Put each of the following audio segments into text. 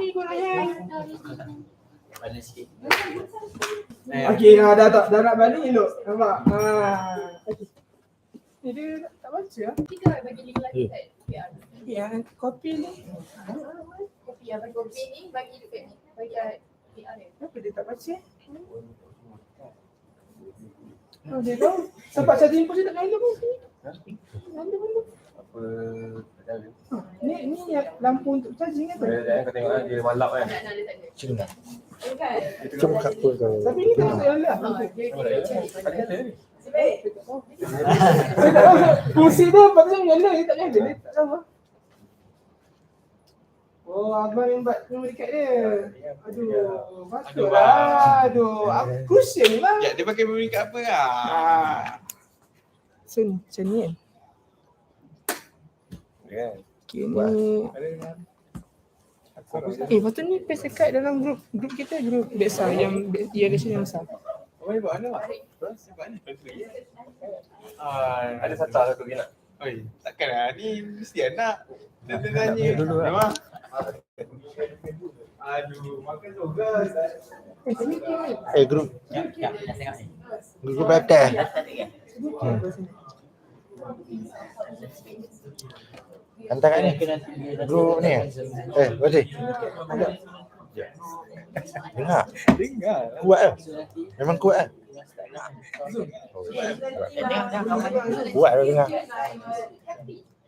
ni kau nak Panas sikit. Okey, dah nak balik elok. Nampak? Okey. Ni dia tak baca ah. Kita bagi link lagi kat PR. Ya, kopi ni. Kopi apa kopi ni bagi dekat ni. Bagi PR dia. Kenapa dia tak baca? Oh, dia tahu. Sebab saya jumpa dia tak ada pun. Ada pun. Apa tak ada. Ni lampu untuk charging kan? Kau tengok dia malap kan. Tak ada. Cuma Kan? cuma kat apa kau? Tapi ni tak ada lah. Dia cari pada. Fungsi dia patutnya nyala, dia tak nyala. Dia tak tahu. Oh, abang yang buat nombor dekat dia. Aduh, patutlah. Aduh, crucial ni bang. Ya, dia pakai memory card apa lah? So ni, macam ni kan? Ya. Okay, ni. Lepas tu ni paste dekat dalam grup kita, grup BEDSA yang sini yang besar. Oh, buat mana? Terus buat mana? Ada satu lagi nak. Oi, takkan lah. Ni mesti anak. Dia tanya dulu lah. Aduh, makan juga. Grup. Ya, tengok ni. Grup atas. Hantar kat ni. Grup ni. Berarti. Dengar. Kuat ke? Memang kuat kan? Kuat lah dengar.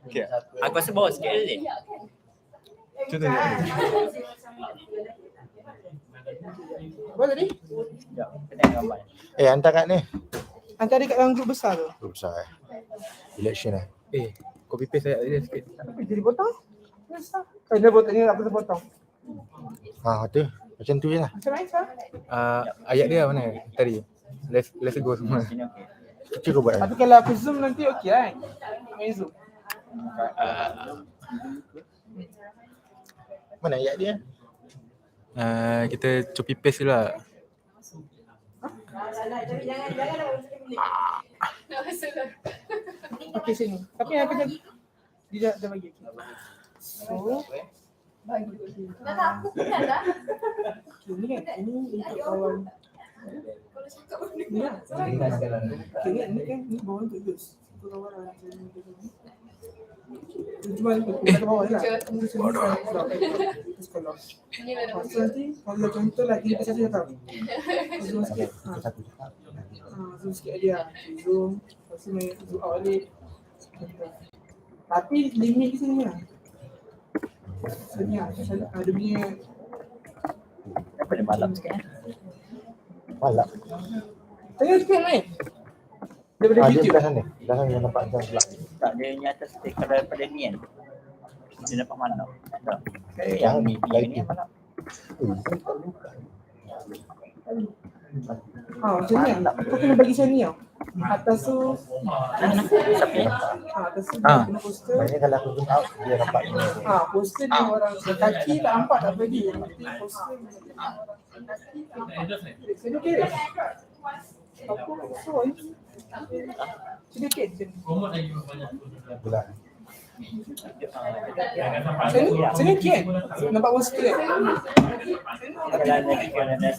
Okey. Aku rasa bawa sikit ni. Contoh ni. Apa tadi? Ya, kena gambar. Hantar kat ni. Hantar dekat dalam grup besar tu. Grup besar election Copy paste ayat dia sikit. Apa jadi potong? Biasa. Kalau dia potong ni tak boleh potong. Tu. Macam tu je lah. Macam mana sah? Ayat dia mana tadi? Let's go semua. Sini okey. Kecil kau buat Tapi kalau aku zoom nanti okey kan? Main zoom. Mana ayat dia? Kita copy paste je lah. Okey sini. Tapi apa jadi? Dia dah bagi. So, Bagi. Dah aku pernah dah. ini kan? Ini untuk kawan. Kalau cakap benda Ni lah. Ini kan? Ni bawah untuk use. Untuk kawan lah. Cuma kita bawah je lah. Terus ni lah. lepas tu nanti kalau contoh lah kita saja dah tahu. Zoom sikit. Zoom sikit dia. Zoom. Lepas tu main zoom out balik. Tapi limit di sini lah. Sini lah. Dia punya. Apa dia malam sikit eh? Malap. Tengok sikit main. Daripada Dia YouTube. belah sana. Belah sana yang nampak macam pula. Tak, dia ni atas stiker daripada ni kan. Dia nampak malam. Tak. Yang ni ni malam. Macam ni lah. Kau kena bagi macam ni tau. Atas tu. Siapa ni? Atas tu dia kena poster. Maksudnya kalau aku zoom out, dia nampak ni. Poster ni orang kaki tak nampak tak bagi. Tapi poster sini okey. Apa soal? Sini okey. Belah. Sini okey kan? Nampak poster kan? Kalau lagi kalau nak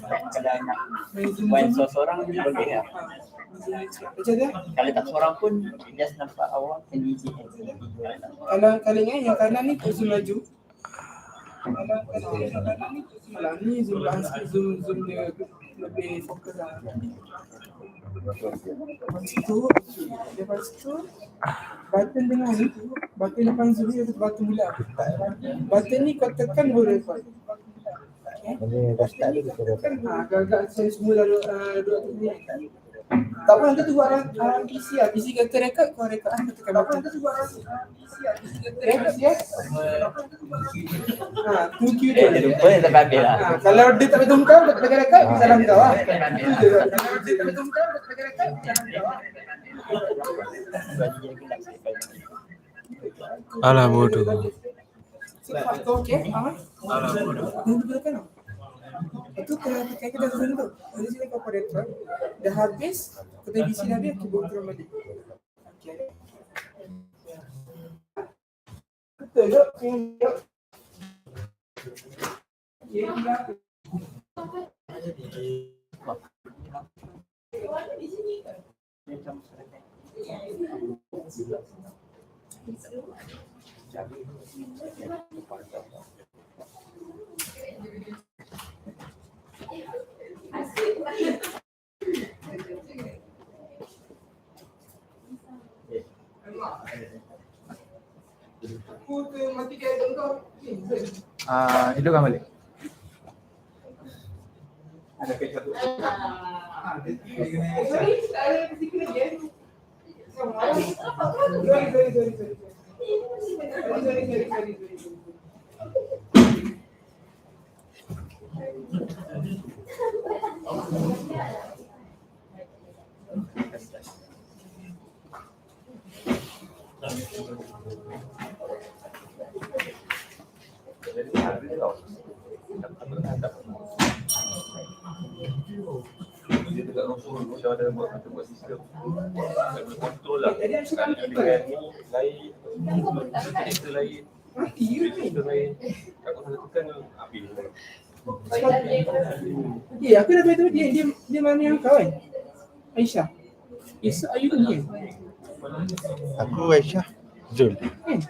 buat seorang dia boleh lah. Macam dia? Kalau tak seorang pun just nampak awak sendiri. Kalau ingat yang kanan ni tu zoom laju. Kalau ni zoom belakang sikit, zoom dia lebih fokus lah. Lepas tu button tengah ni, button depan zoom ni button bulat. Button ni kau tekan baru record. Ini dah start dia kita record. Agak-agak saya semua dah dua ni. Tak apa, nanti tunggu arah PC lah. PC kata record, kau record lah. Tekan button. Nanti tunggu arah PC lah. Record yes. Thank you Dia lupa dia tak habis lah. kalau dia tak betul kau, dia tak tekan record, salam kau lah. Kalau dia tak betul kau, dia tak tekan record, salam kau lah. Alah bodoh. Sebab kau okey? Alah bodoh. Nanti tekan tau. Itu kena tekan kita zoom tu. Nanti sini kau record. Dah habis, kita PC dah habis, keyboard turun balik. Okey. Betul tak? Ya, enggak. Aku tu mati kayak kau. Hidupkan balik. Sorry, tak ada ketika je. Sorry. Dia dekat ruang macam ada buat sistem. Tak boleh kontrol lah. Jadi aku kan Ada lain, kita lain, mati je ni. kita lain. Tak kau tekan habis. Ya, aku dah beritahu dia mana yang kau kan? Aisyah. Esok Ayu ni kan? Aku Aisyah, Zul. Kan?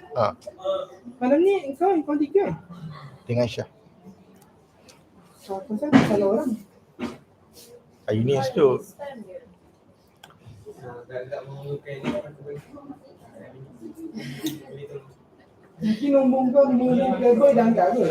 Malam ni kau tiga kan? Dengan Aisyah. Aku rasa salah orang. Ayu ni esok. Mungkin nombor kau nombor boy dah angkat ke?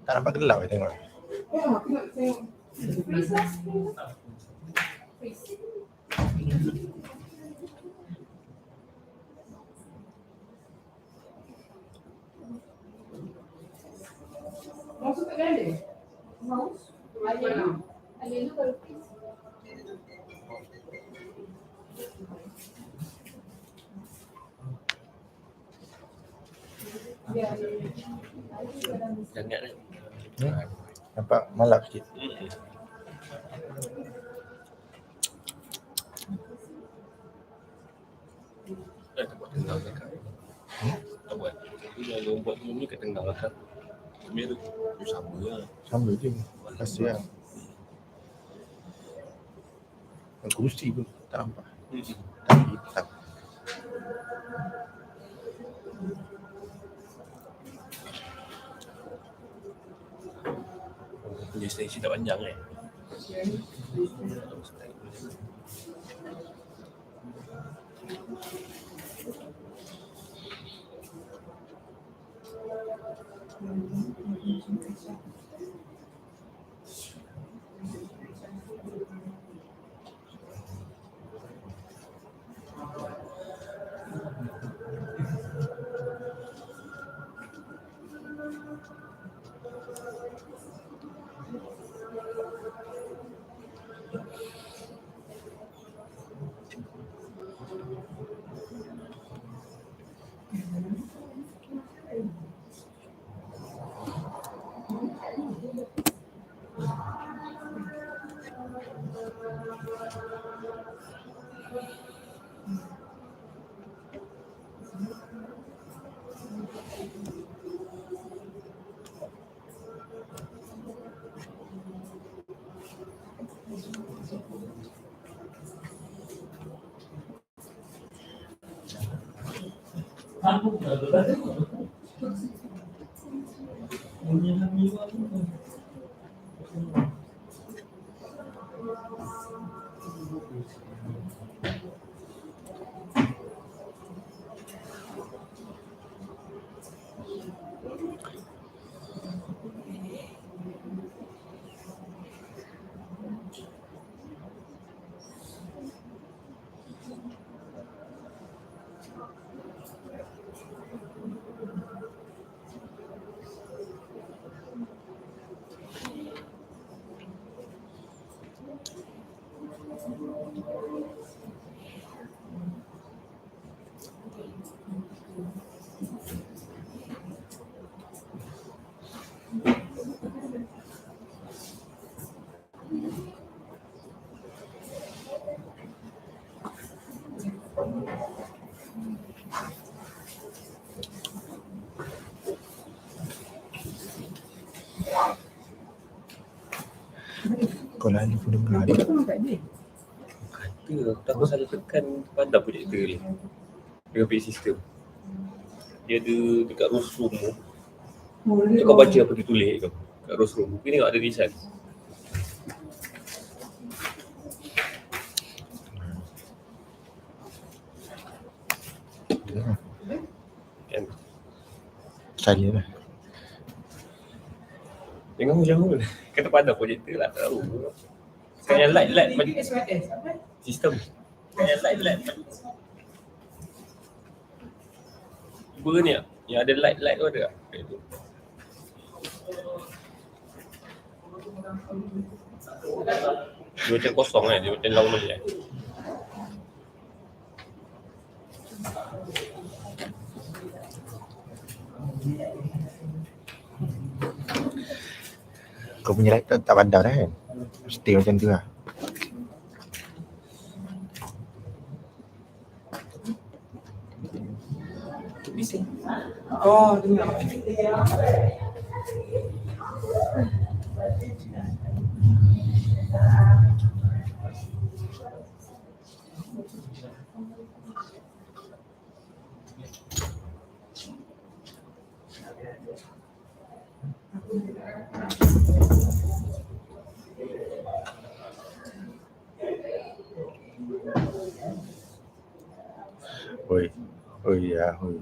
Tak nampak gelap tengok. Aku nak tengok. Masuk tak ganda? Mouse. Ayah tu baru please. Jangan kan. Nampak malap sikit. Tak buat tengah zakat. Tak buat. Itu yang buat ni kat tengah zakat. Sebenarnya tu sama lah. Sama je. Kasih lah. Yang kerusi pun tak nampak. Tak hitam. Punya extension tak panjang kan. Kau lalu pun dengar Nanti kau kat dia. Kata aku selalu tekan pada projektor ni dengan PA system. Dia ada dekat rostrum tu. Kau baca apa dia tulis tu kat rostrum. Buku ni tengok ada tulisan. Kan? Saya lah. Jangan jauh lah. Kata pada projektor lah, tak tahu. Sekarang yang light macam SYS apa? sistem. Sekarang yang light cuba ni tak? Yang ada light tu ada tak? Kat tu. Dia macam kosong kan, dia macam laun je. Kau punya laptop tak padam dah kan? Stay macam tu lah. Bising. Oh, dengar. Oi ya, oi.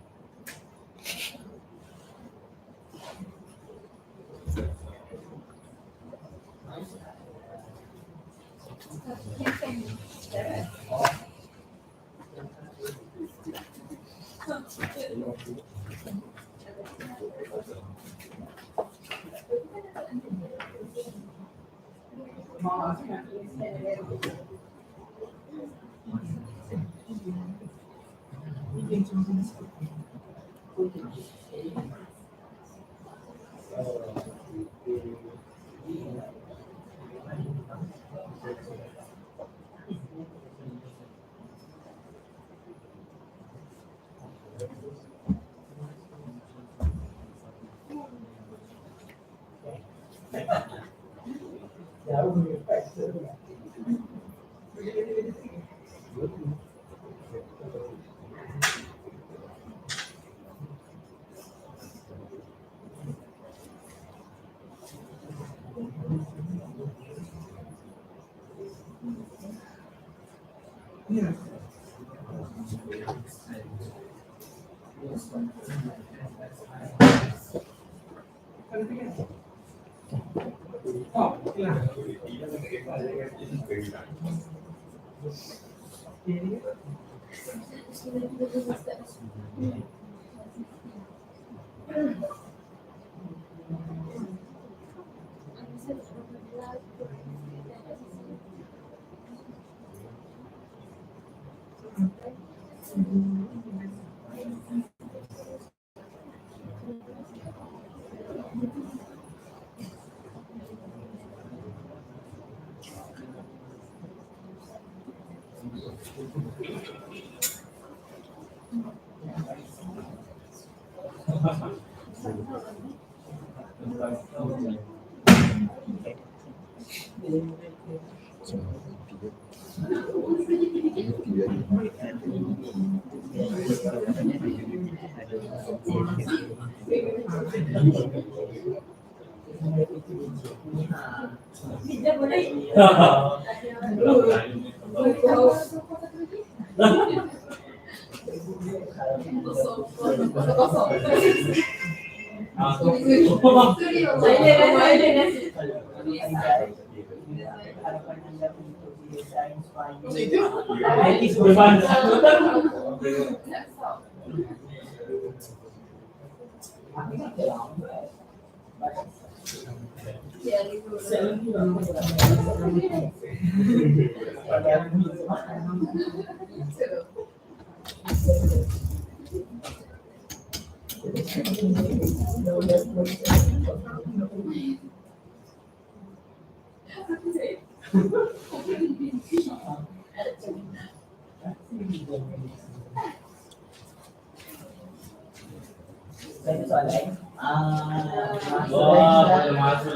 Wah, masuk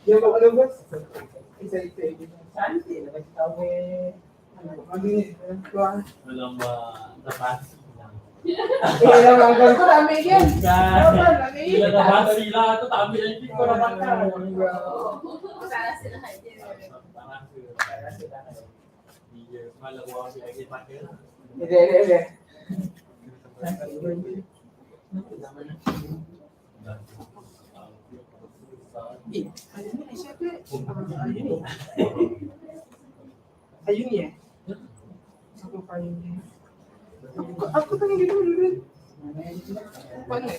Dia bawa ada bos. Saya itu. Cantik lah baju tawel. Ambil keluar. Alamak, dah pasti. Lamang kau tak ambil kan? Apa ambil? Gila dah pasti lah, tu tak ambil lagi kau dah makan. Tak rasa lah je. Tak rasa dah. Iya, malam gua ambil lagi pakai lah. Dia. Ayuni siapa? Ayuni Siapa Ayuni? Aku tanya dia dulu. Mana?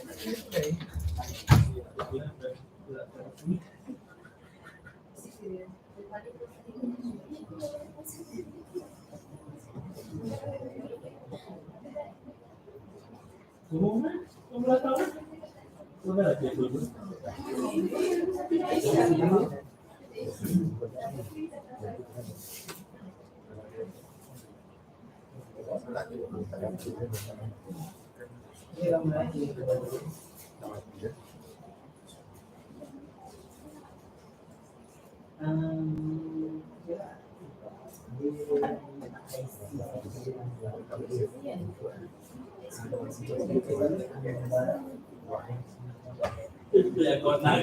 Itu yang kau nak.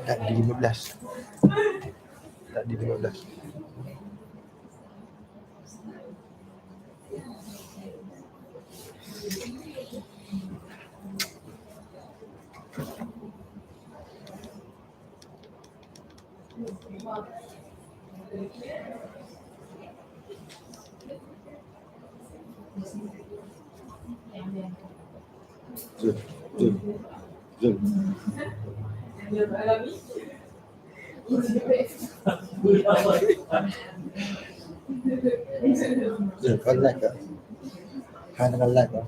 Tak di 15. Tak di 15. Zoom. Kau like tak? Han dengan like tak?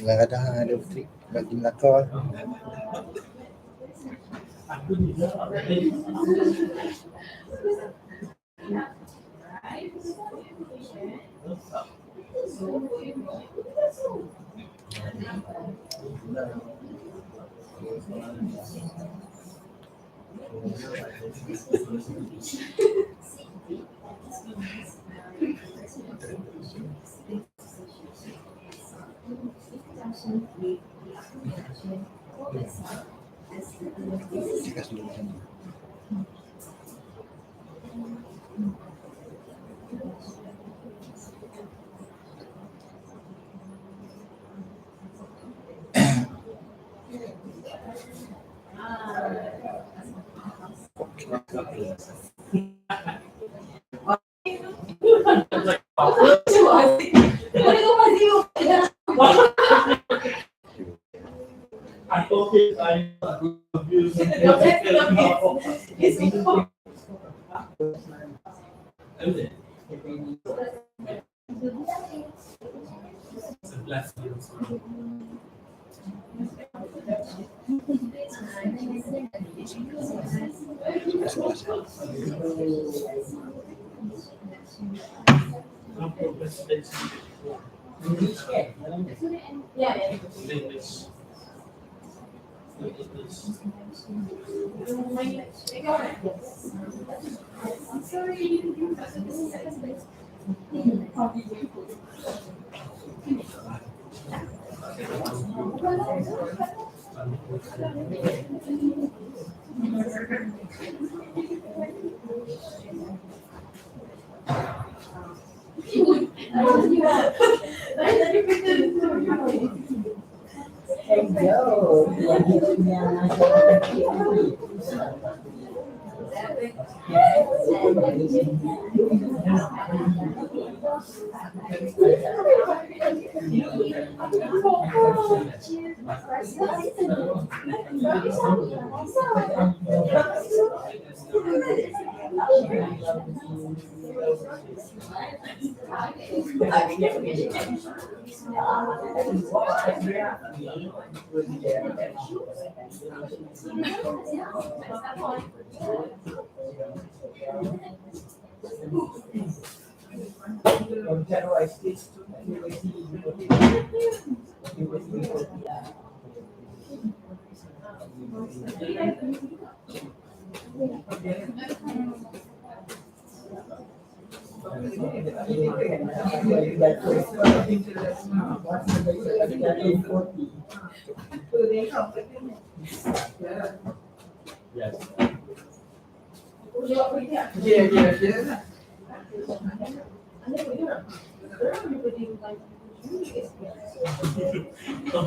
Kadang-kadang ada trik bagi melakar. Kasih dulu macam ni.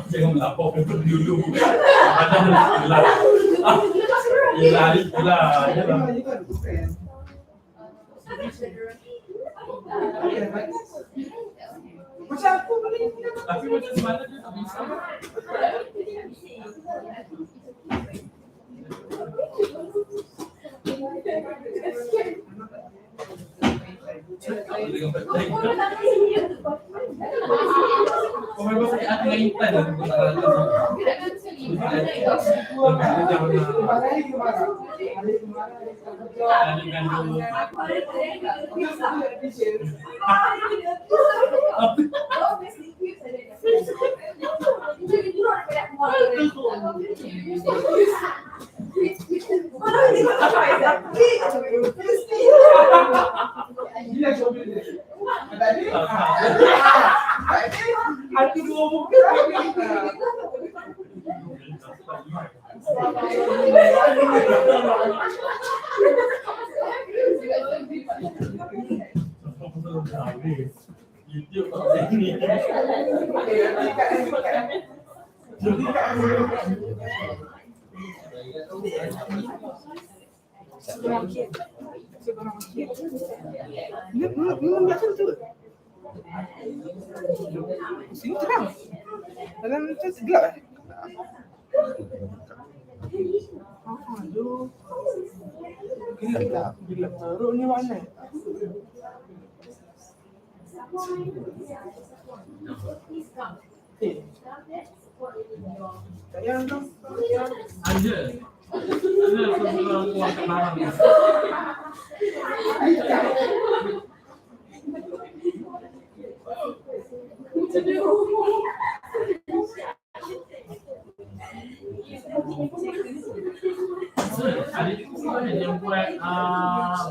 Jangan melapor dulu. Ada gila. Gila. Macam aku boleh. Tapi macam mana dia tak bisa? Kau memang sakit hati dengan Intan lah. Aku dua muka. Memang biasa tu. Sini terang. Dalam tu gelap eh? Aduh. Gelap teruk ni mana? Sayang tu. Ada. Ada seorang keluarga barang. Ada juga yang buat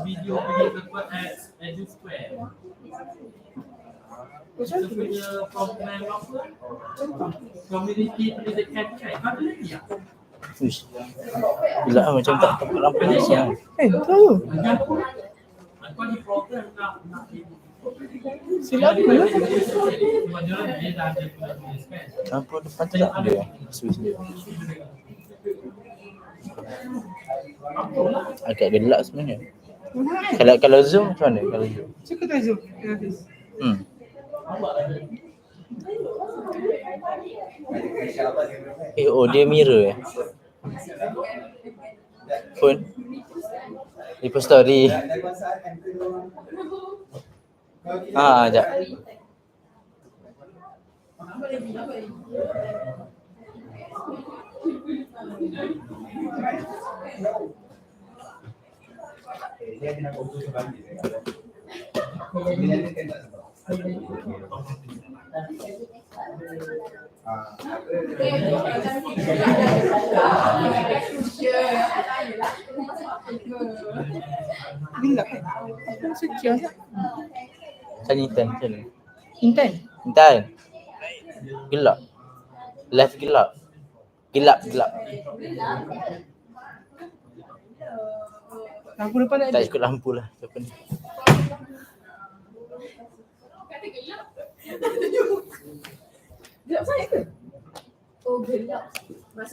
video dekat Edu Square. Kita punya program apa? Community pendidikan chat. Ada lagi ya? Uish. Gila macam tak tempat lampu ni siang. Tahu. Aku ada program nak Silap dia dulu. dia dah ada pendidikan. Lampu depan tu tak ada. Switch dia. Agak gelap sebenarnya. Kalau zoom macam mana? Kalau zoom. Cuba kita zoom. Oh dia mirror eh. Phone. Lipat story. Sekejap. Gelap kan? Secure tak? Tanya Intan macam mana? Intan? Intan. Gelap. Live gelap. Gelap. Lampu depan tak Tak ada. ikut lampu lah. Siapa ni? Gelap sangat ke? Oh gelap.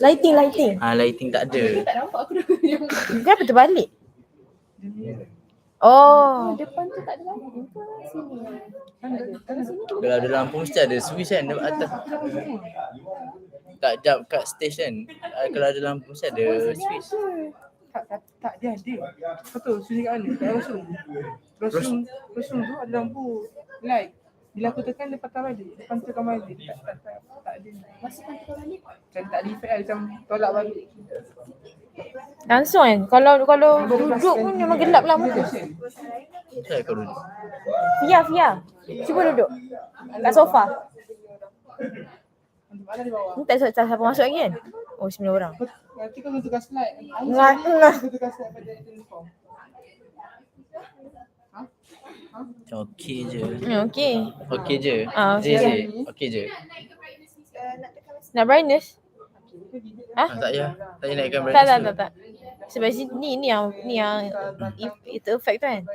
Lighting. Lighting tak ada. Tak nampak aku dah yang Kenapa terbalik? Oh. depan tu tak ada lampu ke sini? Kalau sini tu Kalau ada lampu mesti ada switch kan dekat atas. Kat stage kan. Kalau ada lampu mesti ada switch. Tak dia ada. Betul, susun kat mana? Kat Rosrum tu ada lampu light. Bila aku tekan dia patah balik. Dia pantulkan balik. Tak ada. Masa pantulkan balik. Macam tak ada efek lah, macam tolak balik. Langsung kan. Kalau duduk pun memang gelap lah muka. Saya kau duduk. Fia. Cuba duduk. Kat sofa. Mana di bawah? Ni tak siapa masuk lagi kan? Oh 9 orang. Nanti kau tukar slide. Ngah. Kau tukar slide pada uniform. Okey je. Okey. Okey je. Okey je. Nak brightness? Tak payah. Tak payah naikkan Tak. brightness. Tak. Sebab ni yang itu effect tu kan.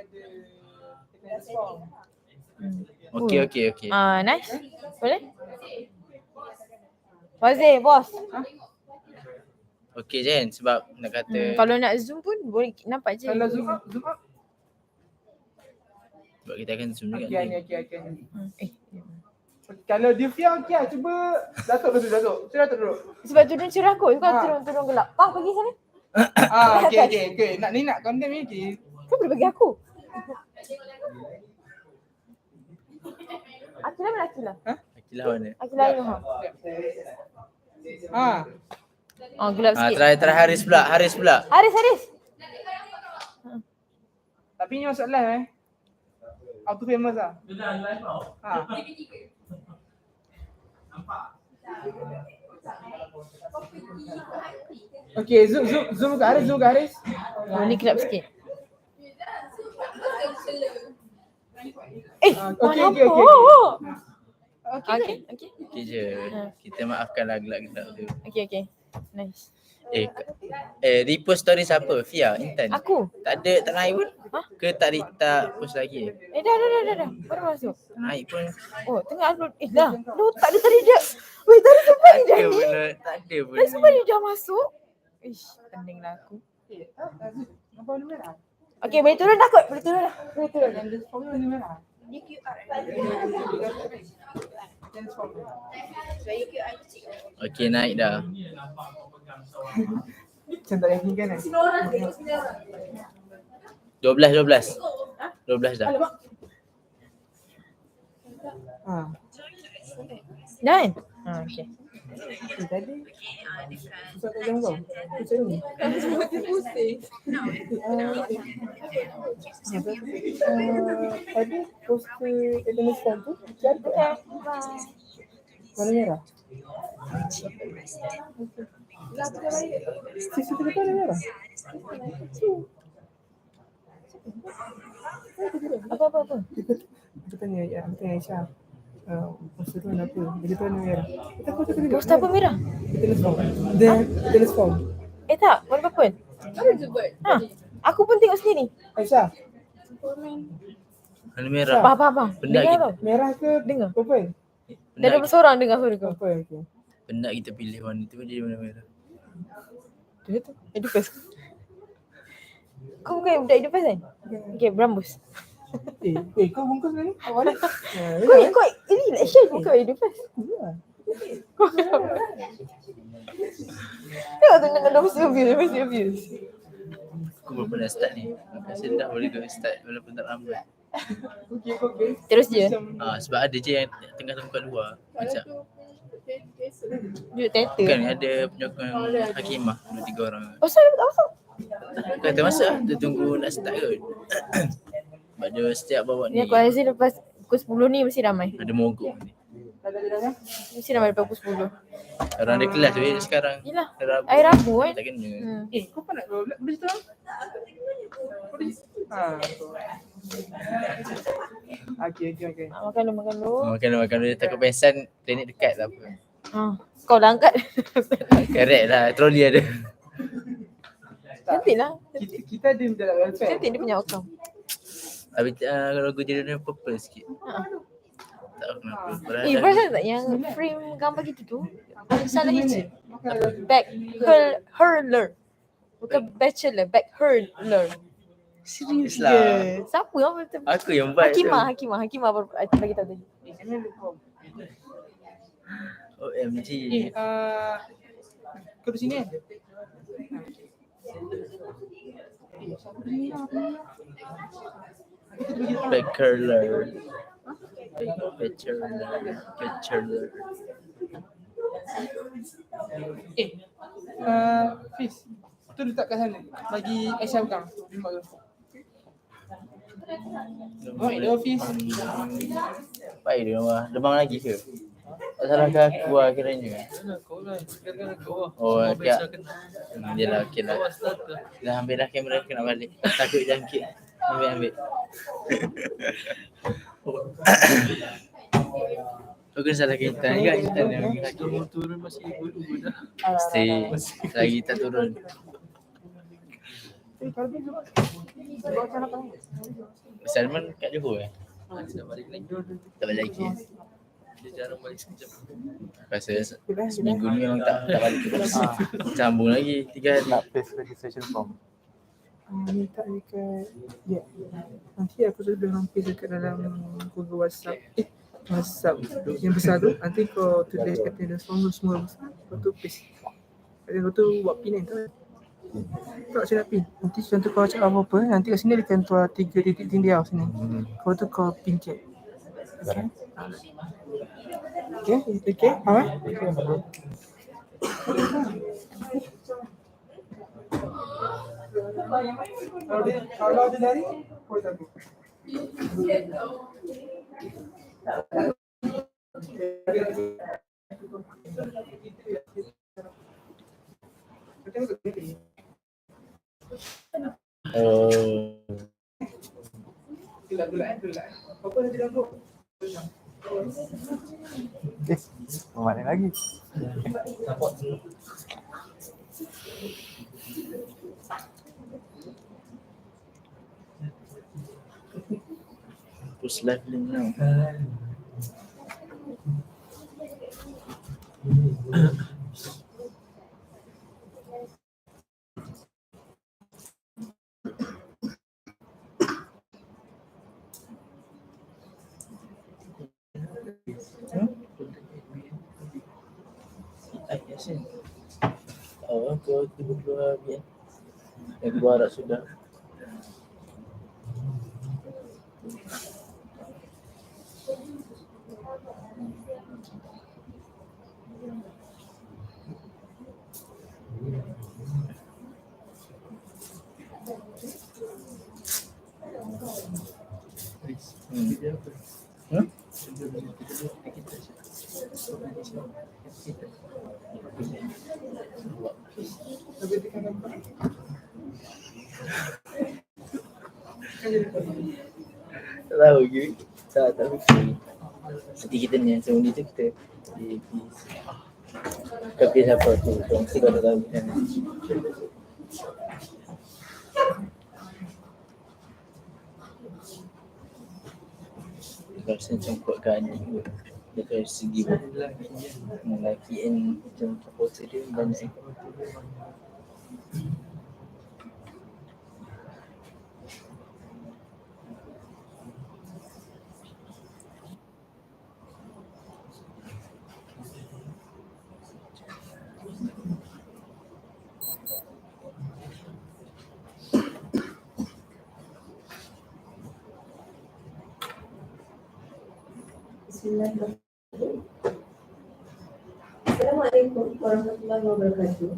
Okey. Nice. Boleh? Wazir, bos. Okey je kan sebab nak kata Kalau nak zoom pun boleh nampak je. Kalau zoom up. sebab kita akan zoom juga. Okay. Kalau dia Fia okey lah. Cuba Datuk duduk. Cuba Datuk duduk. Sebab turun cerah kot. Kau turun gelap. Bang pergi sana. Okay. Nak condemn ni okey. Kau boleh bagi aku. Akilah mana Akilah? Akilah mana? Akilah Ilham. Gelap sikit. Try Haris pula. Haris. Tapi ni masuk live Auto famous lah. Dia dah live tau. Okay, zoom ke Haris. Oh, ni gelap sikit. Okay. Okay. Okey je. Kita maafkanlah gelap-gelap tu. Okay. Nice. Repost story siapa? Fia, Intan. Aku. Tak naik pun? Ke tak post lagi? Dah. Baru masuk. Tak naik pun. Oh, tengah upload. Dah. Tak ada tadi dia. Weh, tadi sumpah ni dah ni. Tak ada pun. Tadi sumpah ni dah masuk. Ish, peninglah aku. Apa warna merah? Okay, boleh turun dah kot. Boleh turun dah. Yang dia form warna merah. Dia QR. Yang QR kecil. Okey, naik dah. macam tak yakinkan 12 dah. Dah kan? Okay. Tadi susah tak jam kau? Macam ni? Tadi poster attendance form tu cantik lah. Warna merah? Sisi tu warna merah? Apa? Kita tanya Aisyah. Poster tu warna apa? Dia kata warna merah. Poster apa merah? Attendance form. Tak, warna purple. Apa tu buat? Aku pun tengok sendiri. Aisyah, Warna merah. Faham. Penat Dengar kita, tau. merah ke Dengar. purple? Dah ada seorang dengar suara kau. Purple, okey. penat kita pilih warna tu jadi warna merah. Dia tu. Edupes. Kau bukan budak Edupes kan? Okay, berambus. Kau bungkus ni? Awak ni? Kau ini election kau Edupes. Tengok dengan dah mesti abuse. Aku baru pernah start ni. Saya dah boleh go start walaupun tak ramai. Okey. Terus je. Sebab ada je yang tengah tempat luar. Macam Duduk teater. kan ada penyokong Hakimah 2-3 orang. Oh, saya tak masuk. Bukan termasuk lah. Dia tunggu nak start kot. Sebab dia setiap bawa Ni ni aku rasa lepas pukul 10 ni mesti ramai. ada mogok ni. Mesti ramai lepas pukul 10. Orang ada kelas tu sekarang. Yelah. Rabu. Hari Rabu kan. Tak kena. Kau pernah boleh cerita? Okey. Makan dulu. Makan dulu. Takut pensan klinik dekat tak apa. Kau dah angkat. Correct lah. Troli ada. Cantik lah. Kita ada dalam welfare. Cantik dia punya outcome. Habis kalau aku jadi dia purple sikit. Tak tahu kenapa. Perasan tak yang frame gambar gitu tu salah hijau. Back hurler. Bukan bachelor, back hurler. Serius lah. Siapa yang Aku yang buat tu. Hakimah baru bagi tahu tadi. OMG. Kau di sini kan? Back curler. Bachelor. Fiz. Tu letak kat sana. Bagi Aisyah pegang. Bimbang tu. Oh, ini office. Baik dia mah. Demam lagi ke? Tak salah ke aku lah kiranya. Kau lah, kadang-kadang kau lah. Oh, Semua tak. biasa kena. Dia lah, okey lah. Kau lah starter. Dah ambil dah kamera aku nak balik. Takut jangkit. Ambil. Kau kena salah intan juga. Intan yang bagi kaki. Turun turun masih ibu dah. Mesti. Lagi tak turun. Salman kat Johor eh? Dia nak balik lagi. Tak balik lagi. Dia jarang balik sekejap. Rasa seminggu ni memang tak balik terus. Sambung lagi 3 hari. Nak paste registration form. Minta dekat ya. Nanti aku sudah hampir dekat dalam Google WhatsApp. WhatsApp yang besar tu. Nanti kau tulis attendance form semua besar. Lepas tu paste. Lepas tu buat pin kan. Tak saya nak pin. Nanti contoh kau cakap apa-apa, nanti kat sini dia akan tuar 3 titik tindiau sini. Kau tu kau pin check. Okay? Okay? Alright? Kalau dia lari, kau tak tahu. Gelak. Apa nanti lampu? Mana lagi? Push live link now. Yasin. Oh, kau tiba-tiba biar. Yang kedua harap sudah. Tak tahu je. Tak tahu. Nanti kita ni yang sebelum tu kita tapi siapa tu? Mesti kau tak tahu kan. Rasa macam kuatkan adik kot. Dia dari segi lelaki kan macam supporter dia banyak. Assalamualaikum warahmatullahi wabarakatuh.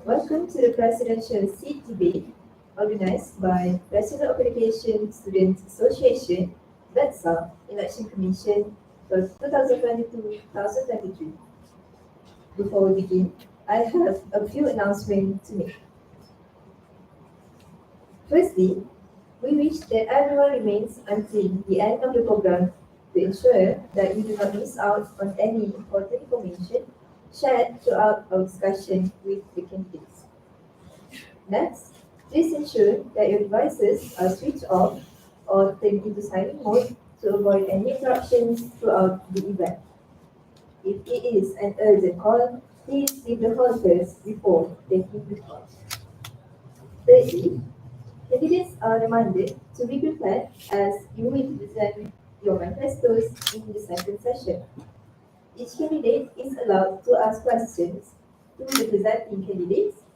Welcome to the Presidential Seat Debate organized by Bachelor of Education Students Association, BEDSA, Election Commission for 2022-2023. Before we begin, I have a few announcements to make. Firstly, we wish that everyone remains until the end of the program to ensure that you do not miss out on any important information shared throughout our discussion with the candidates. Next, please ensure that your devices are switched off or turned into silent mode to avoid any interruptions throughout the event. If it is an urgent call, please leave the hall first before taking the call. Thirdly, candidates are reminded to be prepared as you will present your manifestos in the second session. Each candidate is allowed to ask questions to the presenting candidates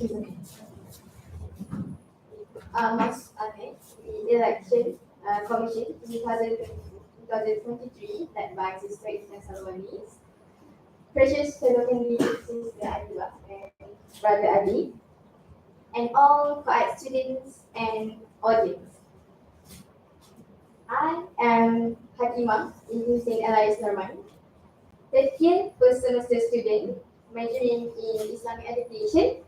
Mas the election commission 2023 led by Sister Isna Salwanis, precious fellow candidates Sister Adwa and Brother Adi, and all co-ed students and audience. I am Hakima in St. Elias Norman, 30th first semester student, majoring in Islamic education,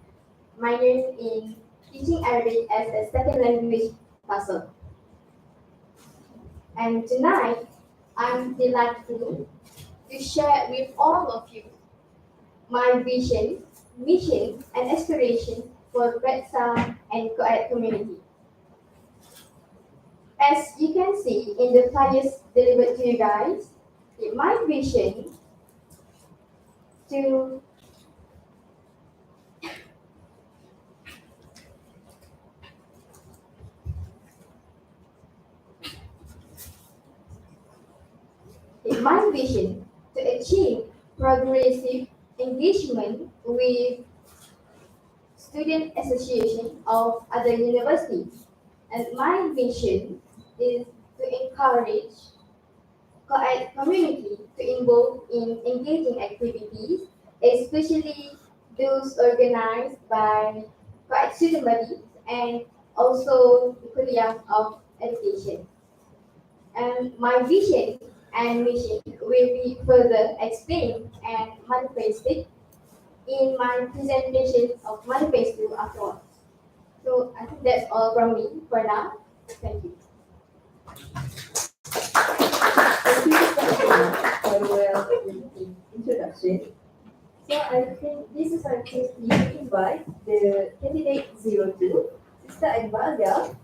minoring in teaching Arabic as a second language puzzle. And tonight, I'm delighted to share with all of you my vision, mission, and aspiration for BEDSA and co-ed community. As you can see in the flyers delivered to you guys, my vision to achieve progressive engagement with student association of other universities. And my vision is to encourage co-ed community to involve in engaging activities, especially those organized by co-ed student bodies and also the Kuliah of Education. And my vision and mission will be further explained and manifested in my presentation of Manifesto afterwards. So I think that's all from me for now. Thank you. Thank you so much for the introduction. So I think this is our case to invite the candidate 02, Sister Advalia,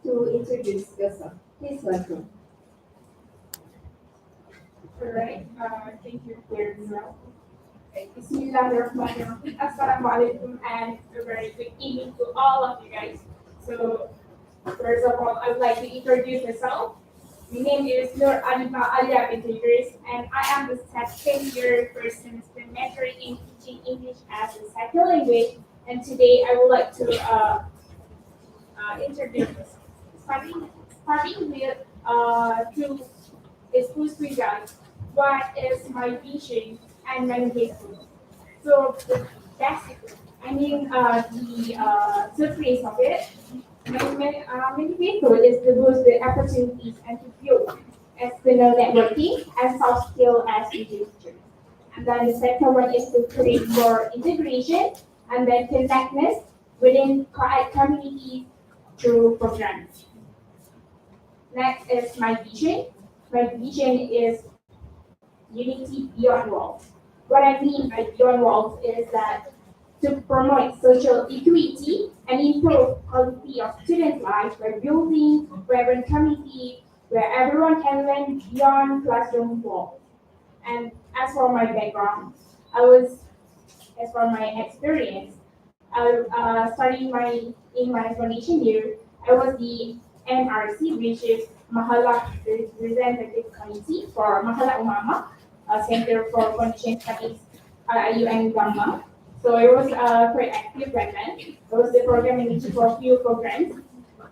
to introduce yourself. Please welcome. Alright, thank you for your result. Bismillahirrahmanirrahim. Assalamualaikum and a very good evening to all of you guys. So, first of all, I would like to introduce myself. My name is Nur Alima Alia Bintigris, and I am the second year first semester majoring in teaching English as a second language. And today I would like to introduce myself. Starting with to expose to you guys what is my vision and manifesto. So basically, the surface of it, manifesto is to boost the opportunities and to build external networking and soft skill as engagement. And then the second one is to create more integration and then connectedness within co-ed communities through programs. Next is my vision. My vision is unity beyond walls. What I mean by beyond walls is that to promote social equity and improve quality of students' lives by building vibrant community where everyone can learn beyond classroom walls. And as for my background, as for my experience, starting in my foundation year, I was the MRC, which is Mahala Representative Committee for Mahala Umama, Center for Foundation Studies, IU and Gamma. So it was quite active back then. It was the program manager for a few programs.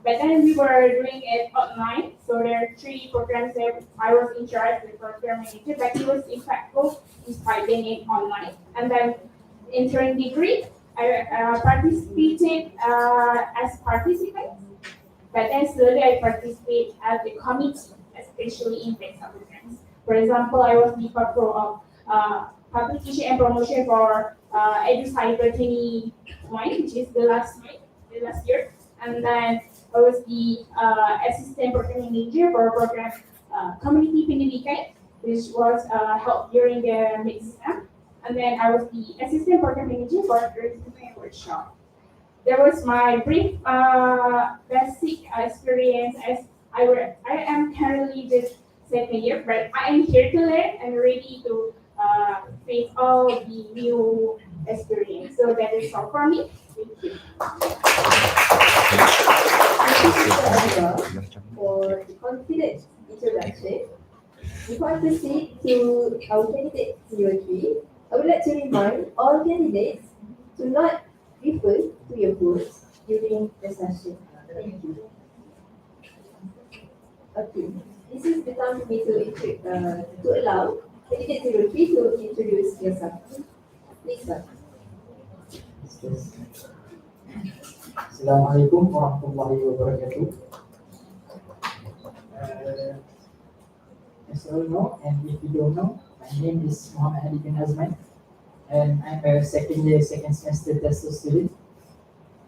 But then we were doing it online. So there are 3 programs that I was in charge of the program manager, but it was impactful despite being it online. And then intern degree, I participated as participant. But then slowly I participate as a committee, especially in BEDSA programs. For example, I was the part of publication and promotion for EduCyber 21, which is the last year. And then I was the assistant program manager for program Community Pendidikan, which was held during the mid-exam. And then I was the assistant program manager for the resume workshop. That was my brief basic experience as I am currently just second year, but I am here to learn and ready to face all the new experience. So that is all for me. Thank you. Thank you, Sister Adva, for the confident introduction. Before I proceed to our candidate 03, I would like to remind all candidates to not refer to your votes during the session. Thank you. Okay, this is the time for me to allow candidate 03 to introduce yourself. Please, sir. Assalamualaikum warahmatullahi wabarakatuh. As you all know, and if you don't know, my name is Muhammad Hadi bin Azman, and I'm a second semester TESOL student,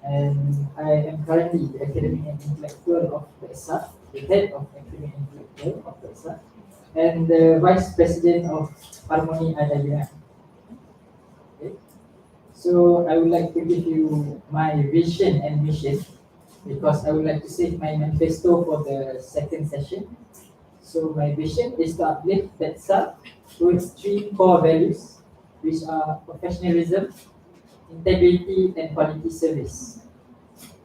and I am currently the academic and intellectual of BEDSA, the head of academic and intellectual of BEDSA, and the vice president of Harmony Adayana. Okay. So I would like to give you my vision and mission, because I would like to save my manifesto for the second session. So my vision is to uplift BEDSA through its three core values, which are professionalism, integrity, and quality service.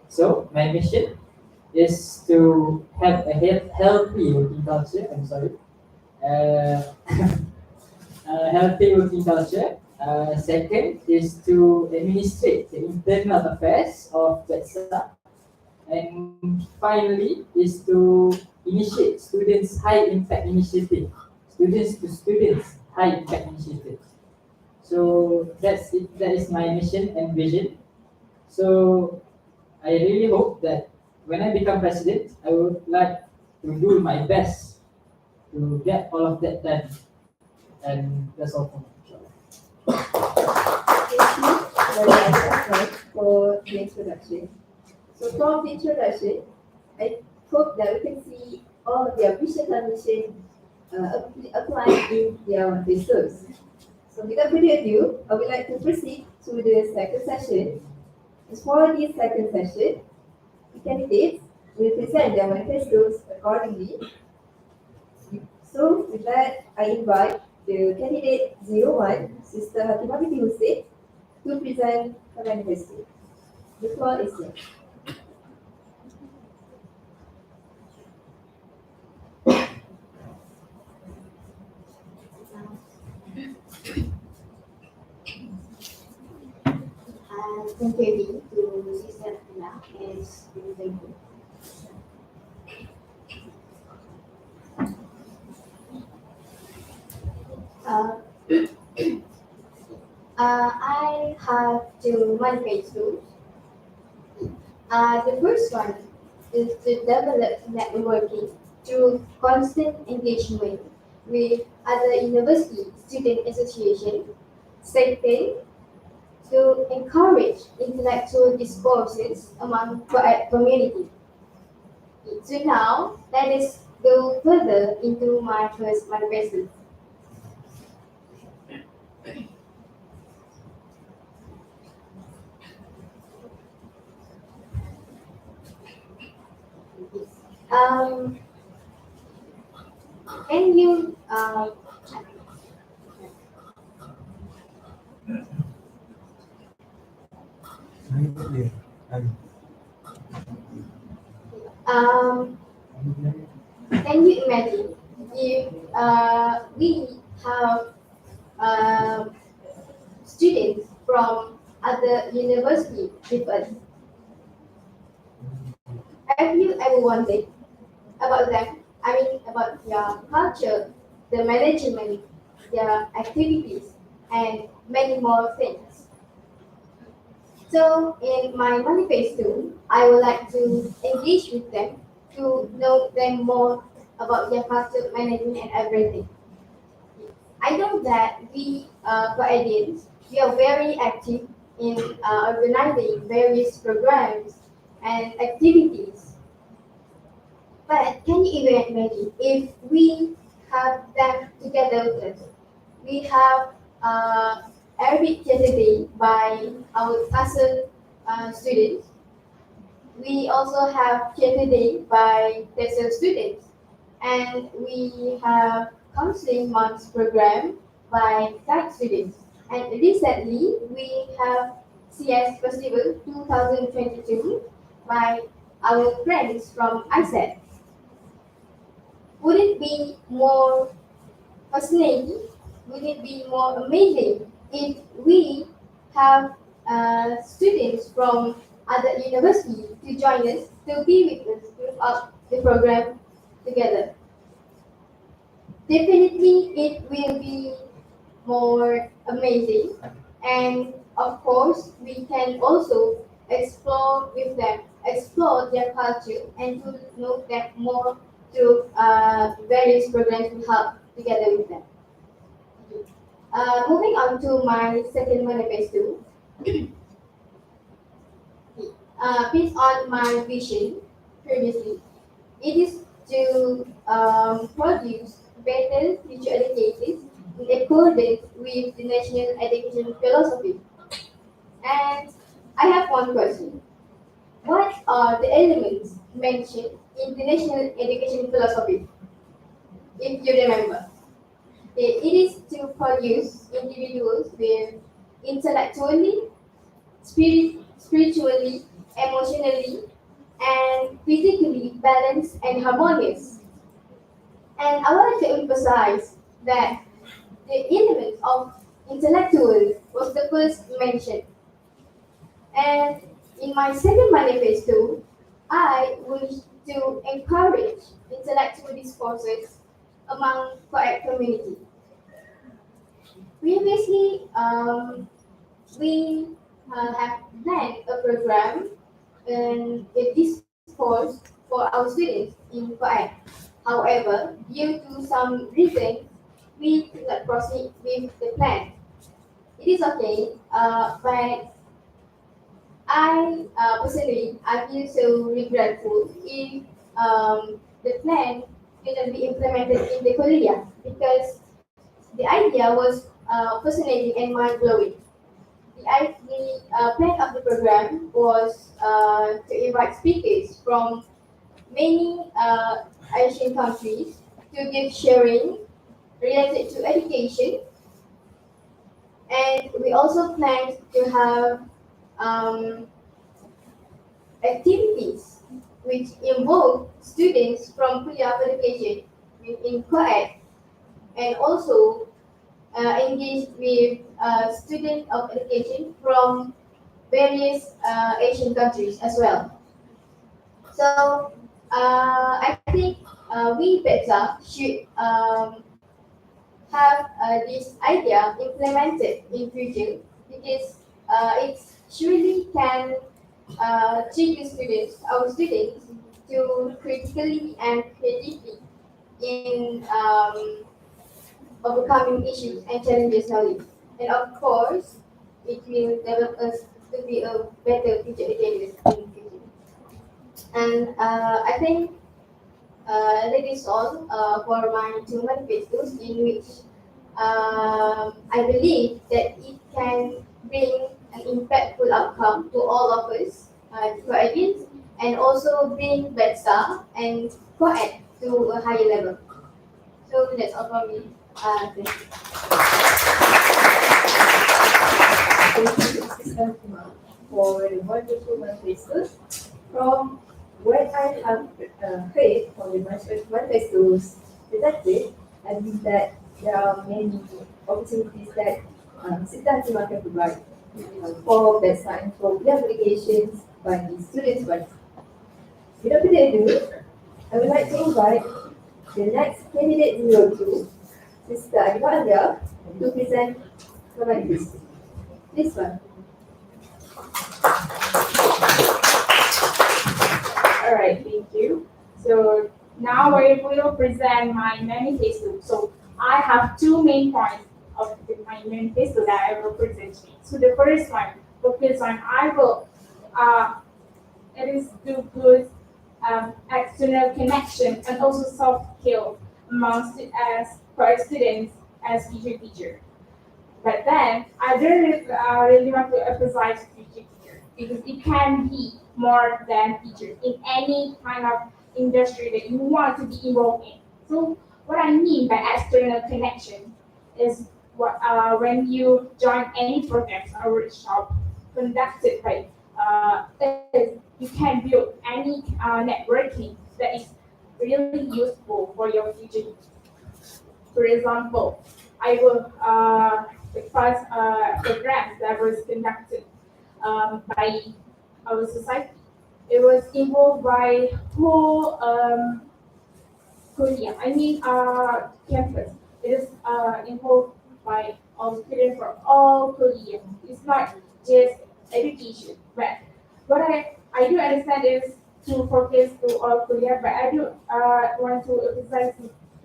So my mission is to have a healthy working culture. A healthy working culture. Second is to administrate the internal affairs of BEDSA. And finally is to initiate students high impact initiative, students to students high impact initiative. So that's it. That is my mission and vision. So I really hope that when I become president, I would like to do my best to get all of that done. And that's all for me. Thank you very much for the introduction. So from the introduction, I hope that we can see all of their vision and mission applied in their manifestos. So without further ado, I would like to proceed to the second session. As for this second session, the candidates will present their manifestos accordingly. So with that, I invite the candidate 01, Sister Hatimah Binti Hussein, to present her manifesto. The floor is yours. Thank you to Sister Tina as the I have two manifestos. The first one is to develop networking through constant engagement with other university student association. Second, to encourage intellectual discourses among community. So now, let us go further into my first manifesto. Can you can you imagine if we have students from other university with us? Have you ever wondered about them? I mean, about their culture, the management, their activities, and many more things. So, in my manifesto, I would like to engage with them to know them more about their culture, management, and everything. I know that we Guardians, we are very active in organizing various programs and activities. But can you even imagine if we have them together with us? We have Arabic Saturday by our CASA students. We also have Saturday by TESOL students. And we have Counseling Months program by TAG students. And recently, we have CS Festival 2022 by our friends from ISET. Would it be more fascinating? Would it be more amazing if we have students from other universities to join us, to be with us throughout the program together. Definitely, it will be more amazing, and of course, we can also explore with them, explore their culture, and to know them more through various programs we have together with them. Moving on to my second manifesto, based on my vision previously, it is to produce better future educators in accordance with the national education philosophy. And I have one question. What are the elements mentioned in the national education philosophy? If you remember, it is to produce individuals with intellectually, spiritually, emotionally, and physically balanced and harmonious. And I wanted to emphasize that the element of intellectual was the first mentioned. And in my second manifesto, I wish to encourage intellectual discourses among Quack community. Previously, we have planned a program and a discourse for our students in Quack. However, due to some reasons, we could not proceed with the plan. It is okay, but personally, I feel so regretful if the plan didn't be implemented in the Korea because the idea was fascinating and mind blowing. The plan of the program was to invite speakers from many Asian countries to give sharing related to education, and we also planned to have um, activities which involve students from Kuliah of Education in co-ed, and also engage with students of education from various Asian countries as well. So I think we BEDSA should have this idea implemented in future because it surely can teach the students, our students, to critically and creatively in overcoming issues and challenges knowledge. And of course, it will develop us to be a better future educators in future. And I think that is all for my two manifestos in which I believe that it can bring an impactful outcome to all of us, co-agents, and also bring BEDSA and co-ed to a higher level. So that's all from me. Thank you. Thank you, Sister Kumar, for the wonderful manifestos. From what I have heard from the manifestos presented, I believe that there are many opportunities that Sister Kumar can provide for BEDSA and for the applications by the students. But without further ado, I would like to invite the next candidate 02, Sister Adivanda, to present the manifesto. This one. All right, thank you. So now I will present my manifesto. So I have two main points of my manifesto that I will present. So the first one focus on it is to boost external connection and also soft skill amongst as for students as teacher. But then I don't really want to emphasize teacher because it can be more than teachers in any kind of industry that you want to be involved in. So what I mean by external connection is when you join any programs or workshop conducted by you can build any networking that is really useful for your future. For example, I will the first program that was conducted by our society. It was involved by whole Korea. I mean, campus. It is involved by all students from all Korea. It's not just education, but what I do understand is to focus to all Korea, but I do want to emphasize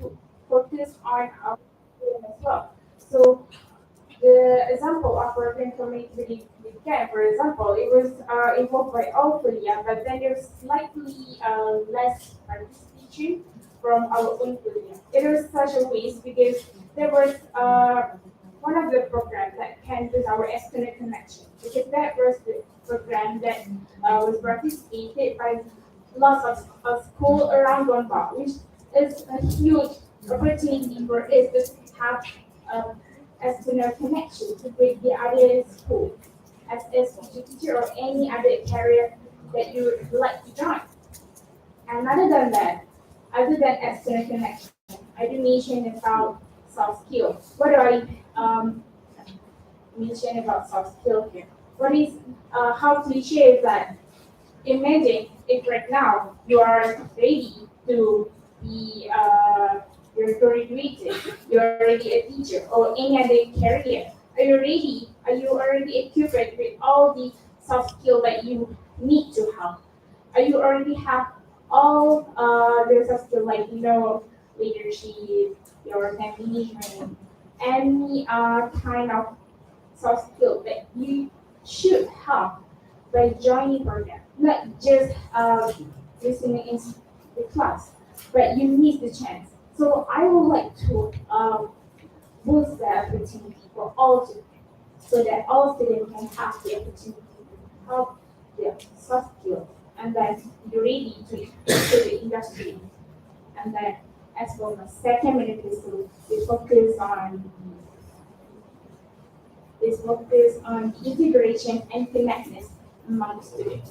to focus on our students as well. So the example of working community with camp, for example, it was involved by all Korea, but then there's slightly less participation from our own Korea. It was such a waste because there was one of the programs that can use our external connection, because that was the program that was participated by lots of school around Gonpa, which is a huge opportunity for us to have external connection with the other school as a subject teacher or any other career that you would like to join. And other than external connection, I do mention about soft skill. What do I mention about soft skill here? What is how cliche is that? Imagine if right now you are ready to be you're graduated, you're already a teacher or any other career. Are you ready? Are you already equipped with all the soft skill that you need to have? Are you already have all the soft skill like leadership, your time management, any kind of soft skill that you should have by joining program, not just listening in the class, but you need the chance. So I would like to boost the opportunity for all students, so that all students can have the opportunity to have their soft skills and then be ready to enter the industry. And then as for my second manifesto, is focus on integration and connectedness among students.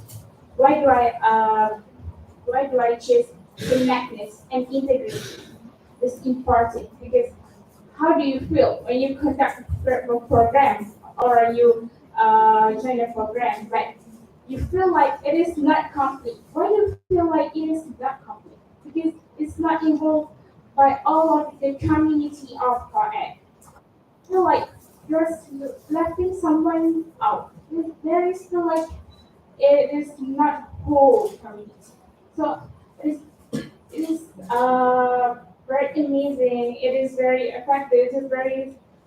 Why do I choose connectedness and integration? It's important because how do you feel when you conduct a program or you join a program, but you feel like it is not complete? Why do you feel like it is not complete? Because it's not involved by all of the community of ed. Feel like you're lefting someone out. There is still like it is not whole community. So it is very amazing. It is very effective.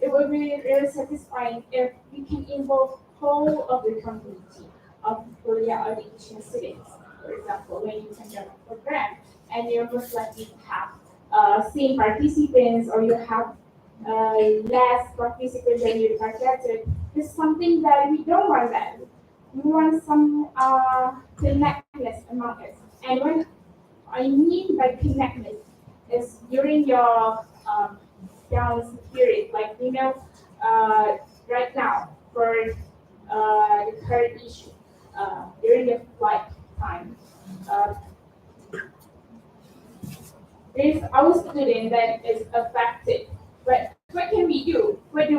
It will be really satisfying if we can involve whole of the community of Korea education students. For example, when you conduct a program and you're most likely to have same participants or you have less participants than you targeted, is something that we don't want that. We want some connectedness among us. And when I mean by connectedness is during your down period, like right now for the current issue, during the flight time, uh, there's our student that is affected. But what can we do? What do?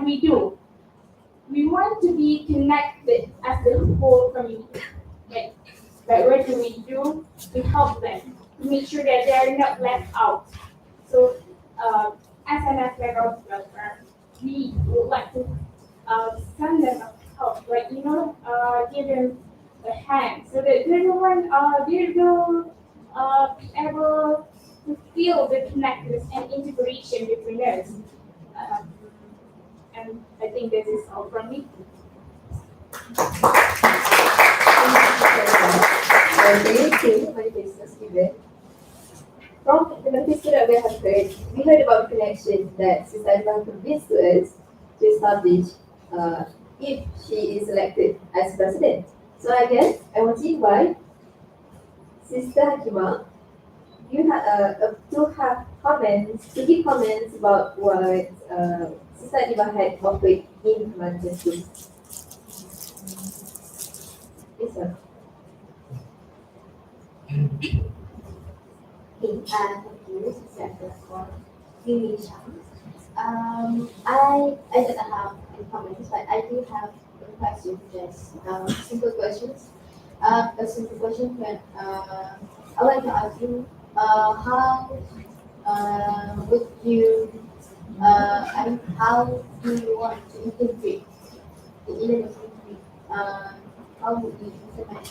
We want to be connected as the whole community. Okay? But what do? We help them to make sure that they are not left out. So, as an aspect of welfare, we would like to send them a help, like give them a hand, so that they will be able to feel the connectedness and integration between us. Um, and I think this is all from me. Thank you, Manifesto student. From the manifesto that we have heard, we heard about the connection that Sister Adnan convinced to us to establish if she is elected as president. So I guess I want to invite Sister Hakima you to give comments about what Sister Adibah had offered in Manifesto. Yes, sir. Okay, thank you, Sister, for giving me a chance. I don't have any comments, but I do have question, just simple questions. A simple question, but I want to ask you, how would you, how do you want to integrate the university? How would you implement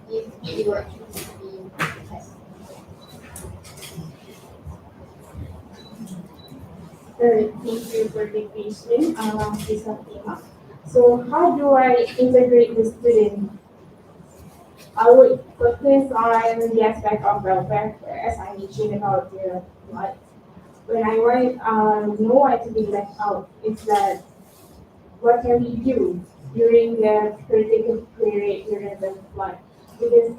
if you were choosing to be professor? Thank you for the question, Ms. Fatima. So how do I integrate the student? I would focus on the aspect of welfare, as I mentioned about the flood. When I want no one to be left out, it's that what can we do during the critical period during the flood? Because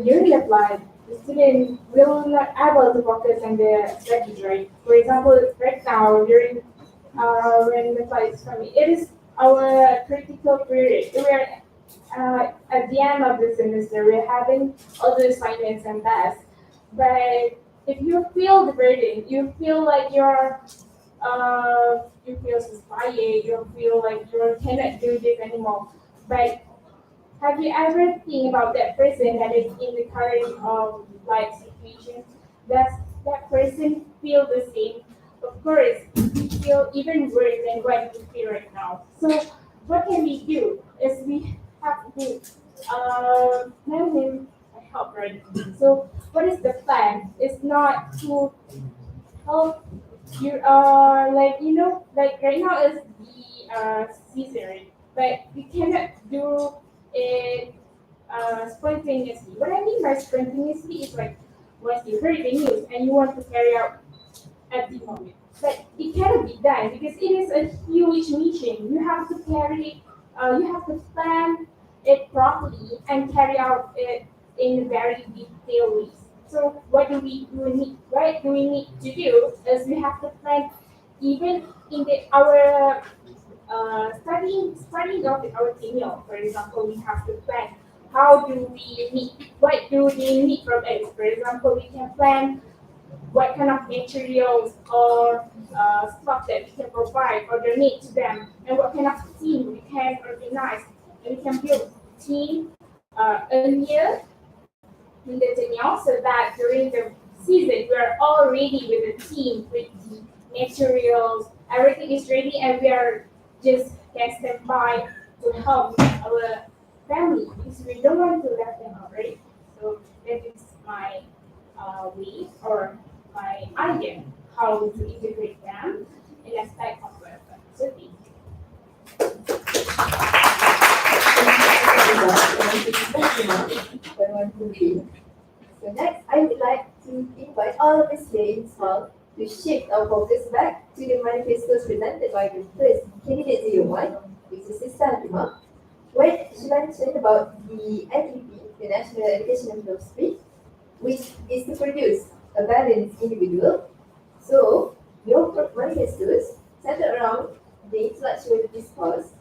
during the flood, the student will not able to focus on the studies, right? For example, right now during when the flood is coming, it is our critical period. We are at the end of the semester, we're having all the assignments and tests. But if you feel the burden, you feel like you feel inspired, you feel like you cannot do this anymore. But have you ever think about that person that is in the current life situation? Does that person feel the same? Of course, we feel even worse than what we feel right now. So what can we do? Is we have to tell him help, right? So what is the plan? It's not to help you like right now is the season, right? But we cannot do it spontaneously. What I mean by spontaneously is like once you heard the news and you want to carry out at the moment. But it cannot be done because it is a huge mission. You have to you have to plan it properly and carry out it in very detailed ways. So what do we need to do is we have to plan even in our starting off with our email. For example, we have to plan how do we meet, what do they need from us. For example, we can plan what kind of materials or stuff that we can provide or donate to them, and what kind of team we can organize, and we can build team earlier in the tenure so that during the season we are all ready with the team, with the materials, everything is ready, and we are just can stand by to help our family because we don't want to let them out, right? So that is my way or my idea how to integrate them in aspect of welfare. So thank you. So next, I would like to invite all of us here in this hall to shift our focus back to the manifestos presented by the first candidate 01, which is Sister Fatima, when she mentioned about the NEP, the National Education Philosophy, which is to produce a balanced individual. So your manifestos center around the intellectual discourse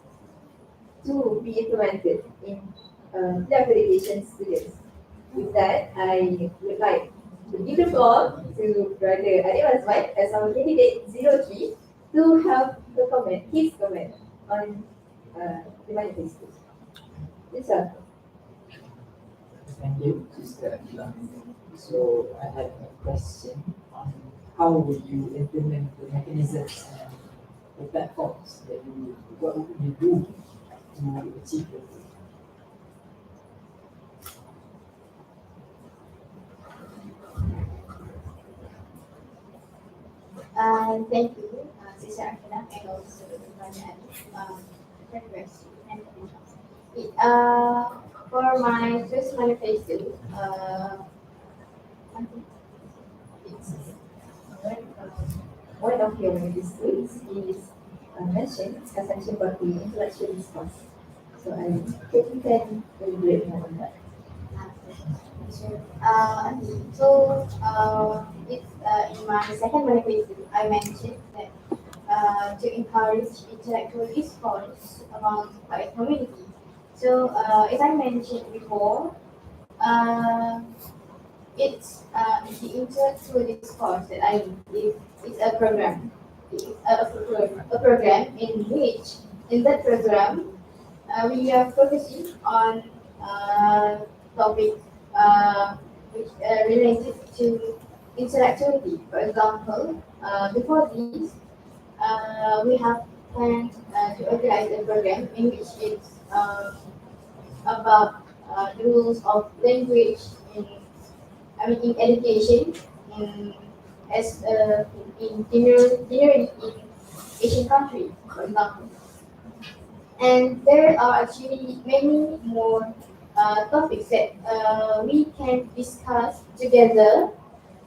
to be implemented in the accreditation students. With that, I would like to give the floor to Brother Adi Azman as our candidate 03 to have his comment on the manifestos. Yes, sir. Thank you, Sister Akila. So I have a question on how would you implement the mechanisms and the platforms that what would you do to achieve the goal? Thank you, Sister Akila, and also Brother Ali, for the question and the interest. For my first manifesto, I think it's One of your manifestos is mentioned, as mentioned about the intellectual discourse. So I think you can elaborate more on that. It's in my second manifesto, I mentioned that to encourage intellectual discourse among my community. So, as I mentioned before, uh, it's the intellectual discourse that I give is a program. It's a program in which, in that program, we are focusing on topics which related to interactivity. For example, before this, we have planned to organize a program in which it's about the rules of language in education in as in generally in Asian countries, for example. And there are actually many more topics that we can discuss together.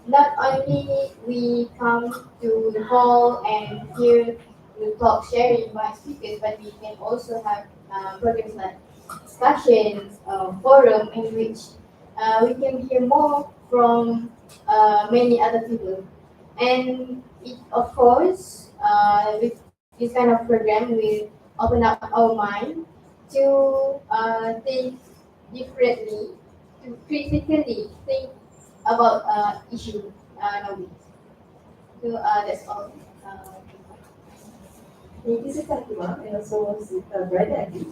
Not only we come to the hall and hear the talk sharing by speakers, but we can also have programs like discussions, forum in which we can hear more from many other people. And it, of course, with this kind of program, we open up our mind to think differently, to critically think about issue nowadays. So that's all. Thank you, Fatima, and also Brother Adi.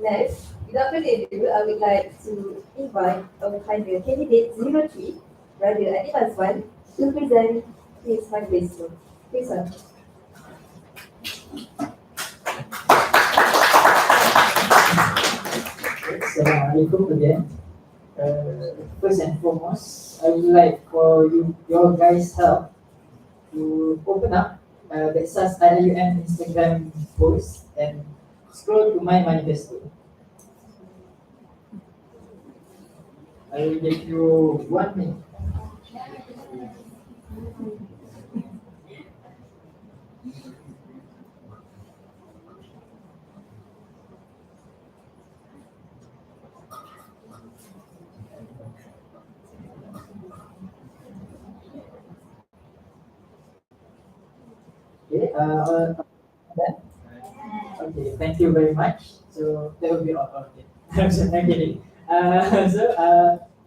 Next, without further ado, I would like to invite our final candidate 03, Brother Adi Mazwan, to present his manifesto. Please, sir. Assalamualaikum again. First and foremost, I would like for your guys' help to open up BEDSA's IUM Instagram post and scroll to my manifesto. I will give you 1 minute. Okay, done? Okay, thank you very much. So that will be all. Okay, I'm kidding.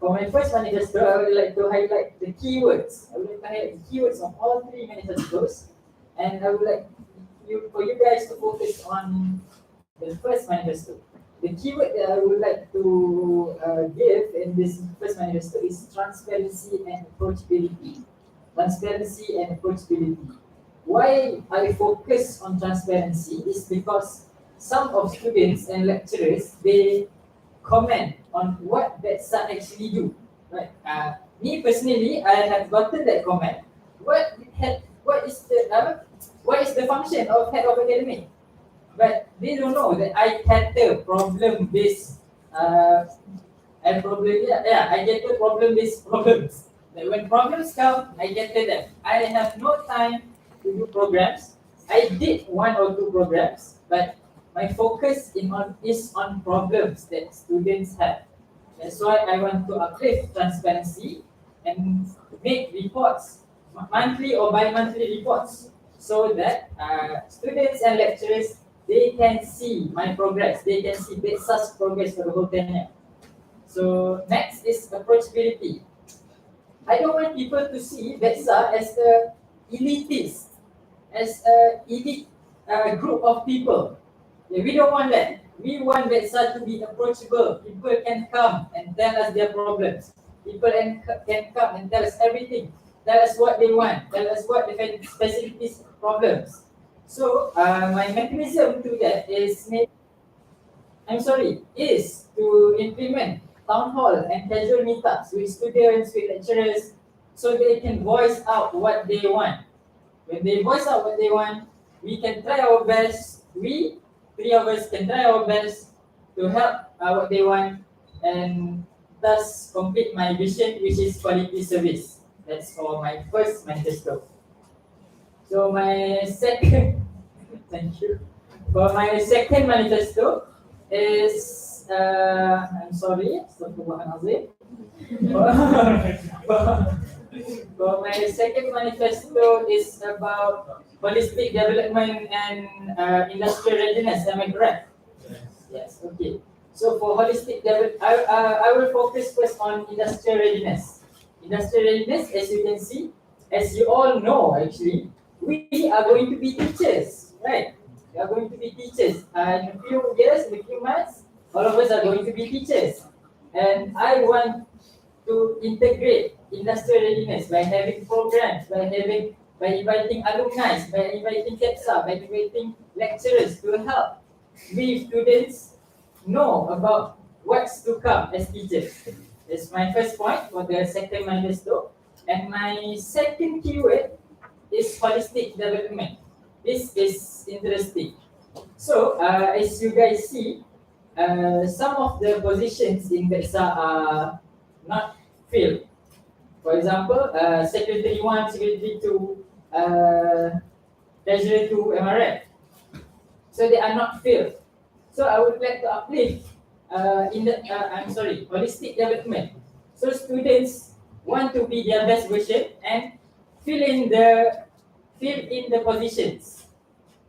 For my first manifesto, I would like to highlight the keywords. I would like to highlight the keywords of all 3 manifestos, and I would like for you guys to focus on the first manifesto. The keyword that I would like to give in this first manifesto is transparency and approachability. Transparency and approachability. Why I focus on transparency is because some of students and lecturers, they comment on what BEDSA actually do. Right? Me personally, I have gotten that comment. What is the function of head of academic? But they don't know that I cater problem-based and I cater problem-based problems. Like when problems come, I cater them. I have no time to do programs. I did 1 or 2 programs, but my focus is on problems that students have. That's why I want to uplift transparency and make reports, monthly or bi-monthly reports, so that students and lecturers, they can see my progress. They can see BEDSA's progress for the whole tenure. So next is approachability. I don't want people to see BEDSA as the elitist, as a elite group of people. Yeah, we don't want that. We want BEDSA to be approachable. People can come and tell us their problems. People can come and tell us everything. Tell us what they want. Tell us what the specific problems. So my mechanism to that is to implement town hall and casual meetups with students, with lecturers, so they can voice out what they want. When they voice out what they want, we can try our best. We 3 of us can try our best to help what they want, and thus complete my vision, which is quality service. That's for my first manifesto. So my second, thank you. For my second manifesto is, I'm sorry, Astaghfirullahaladzim. For my second manifesto is about holistic development and industrial readiness. Am I correct? Yes. Okay. So for holistic development, I will focus first on industrial readiness. Industrial readiness, as you can see, as you all know, actually, we are going to be teachers, right? we are going to be teachers. In a few years, in a few months, all of us are going to be teachers. And I want to integrate industrial readiness by having programs, by inviting alumni, by inviting BEDSA, by inviting lecturers to help we students know about what's to come as teachers. That's my first point for the second manifesto. And my second keyword is holistic development. This is interesting. So, as you guys see, some of the positions in BEDSA are not filled. For example, Secretary 1, Secretary 2, Treasurer 2, am I right? So they are not filled. So I would like to uplift holistic development. So students want to be their best version and fill in the positions.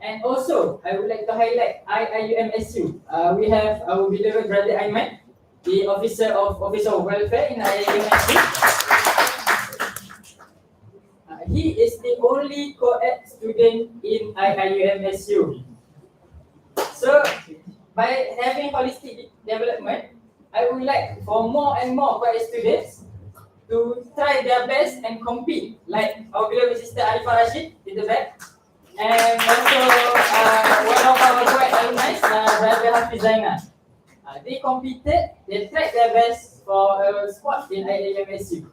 And also, I would like to highlight IIUMSU. We have our beloved brother Aiman, the Officer of Welfare in IIUMSU. He is the only co-ed student in IIUMSU. So, by having holistic development, I would like for more and more co-ed students to try their best and compete, like our beloved sister Arifah Rashid in the back. And also one of our co-ed alumni, Brother Hafiz Zainal. They competed, they tried their best for a spot in IAMSU.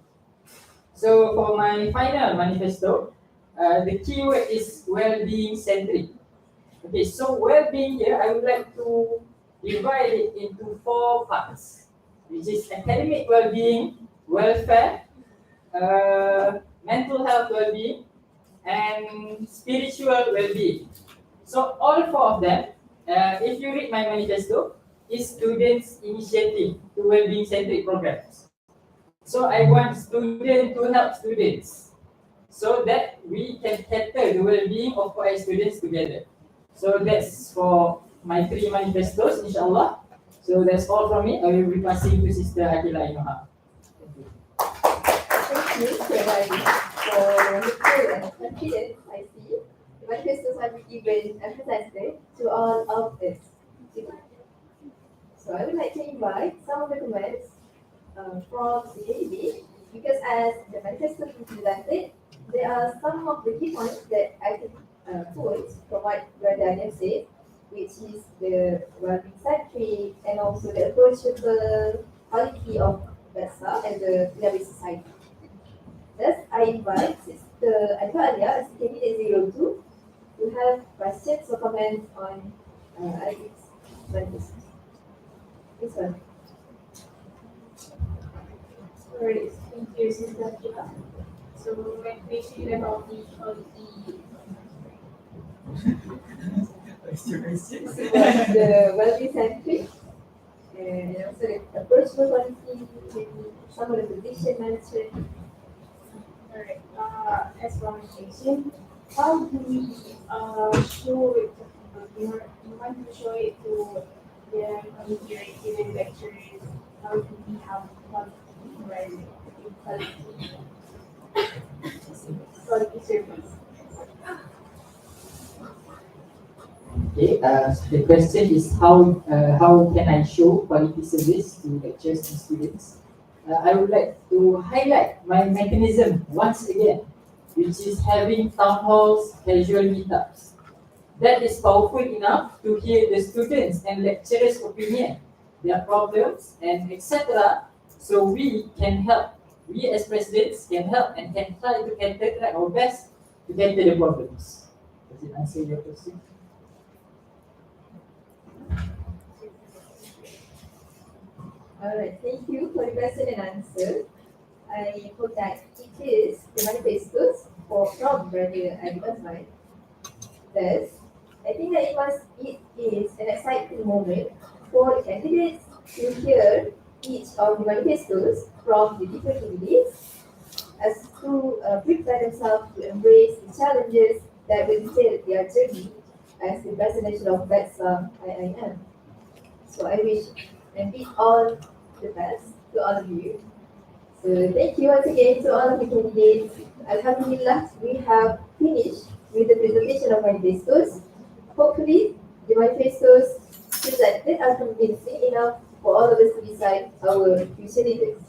So for my final manifesto, the keyword is well-being centric. Okay, so well-being here, I would like to divide it into 4 parts, which is academic well-being, welfare, mental health well-being, and spiritual well-being. So all 4 of them, if you read my manifesto, is students' initiative to well-being centric programs. So I want students to help students so that we can cater the well-being of our students together. So that's for my 3 manifestos, inshallah. So that's all from me. I will be passing to Sister Akila Inoha. Thank you, for wonderful and confident, I see. The manifestos have been given emphasized to all of us. So I would like to invite some of the comments from the KDB, because as the manifesto is presented, there are some of the key points that I can put from what Brother Daniel said, which is the well-being centric and also the approachable quality of BEDSA and the Pilaris society. Thus, I invite Sister Anita Alia as candidate 02 to have questions or comments on Arabic manifesto. This one. Alright, thank you, Sister Akila. So, my question about the the well-being centric and also the approachable quality, maybe some of the position mentioned. Alright, as for my question, how do we show it, you want to show it to the community and lecturers, how do we have quality service? Okay, the question is how can I show quality service to lecturers and students? I would like to highlight my mechanism once again, which is having town halls, casual meetups. That is powerful enough to hear the students and lecturers' opinion, their problems, and etc. So we can help. We as presidents can help and can try to try our best to get to the problems. Does it answer your question? Alright, thank you for the question and answer. I hope that it is the manifestos from Brother Adiba's mind. Thus, I think that it is an exciting moment for the candidates to hear each of the manifestos from the different candidates as to prepare themselves to embrace the challenges that will detail their journey as the president of BEDSA IIM. So I wish and bid all the best to all of you. So thank you once again to all of the candidates. Alhamdulillah, we have finished with the presentation of manifestos. Hopefully, the manifestos presented are convincing enough for all of us to decide our future leaders.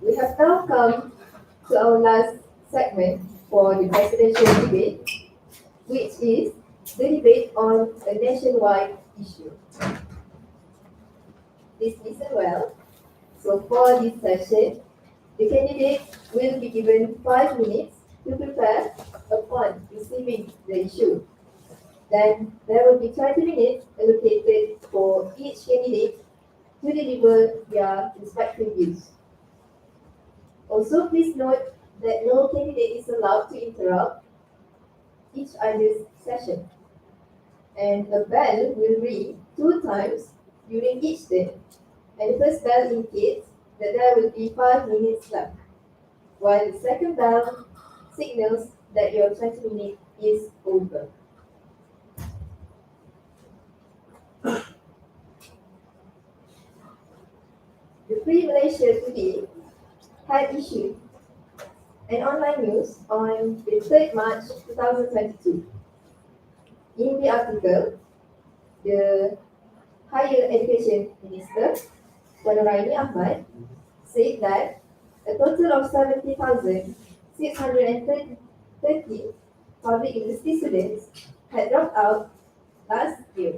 We have now come to our last segment for the presidential debate, which is the debate on a nationwide issue. Please listen well. So for this session, the candidates will be given 5 minutes to prepare upon receiving the issue. Then there will be 20 minutes allocated for each candidate to deliver their respective views. Also, please note that no candidate is allowed to interrupt each other's session. And a bell will ring 2 times during each turn. And the first bell indicates that there will be 5 minutes left, while the second bell signals that your 20 minutes is over. The Free Malaysia Today had issued an online news on the 3rd March 2022. In the article, the Higher Education Minister, Puan Raini Ahmad, said that a total of 70,630 public university students had dropped out last year,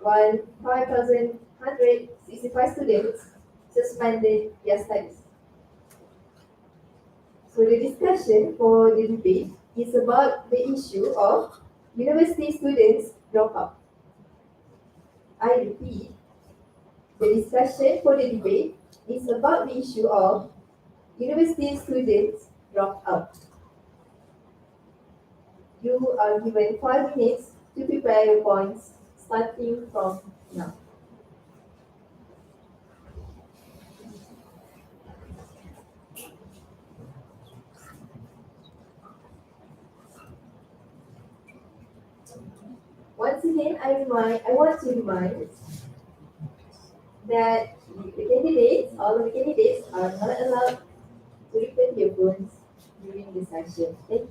while 5,165 students suspended their studies. So the discussion for the debate is about the issue of university students dropout. I repeat, the discussion for the debate is about the issue of university students dropout. You are given 5 minutes to prepare your points starting from now. Once again, I want to remind that all of the candidates are not allowed to open their phones during the session. Thank you.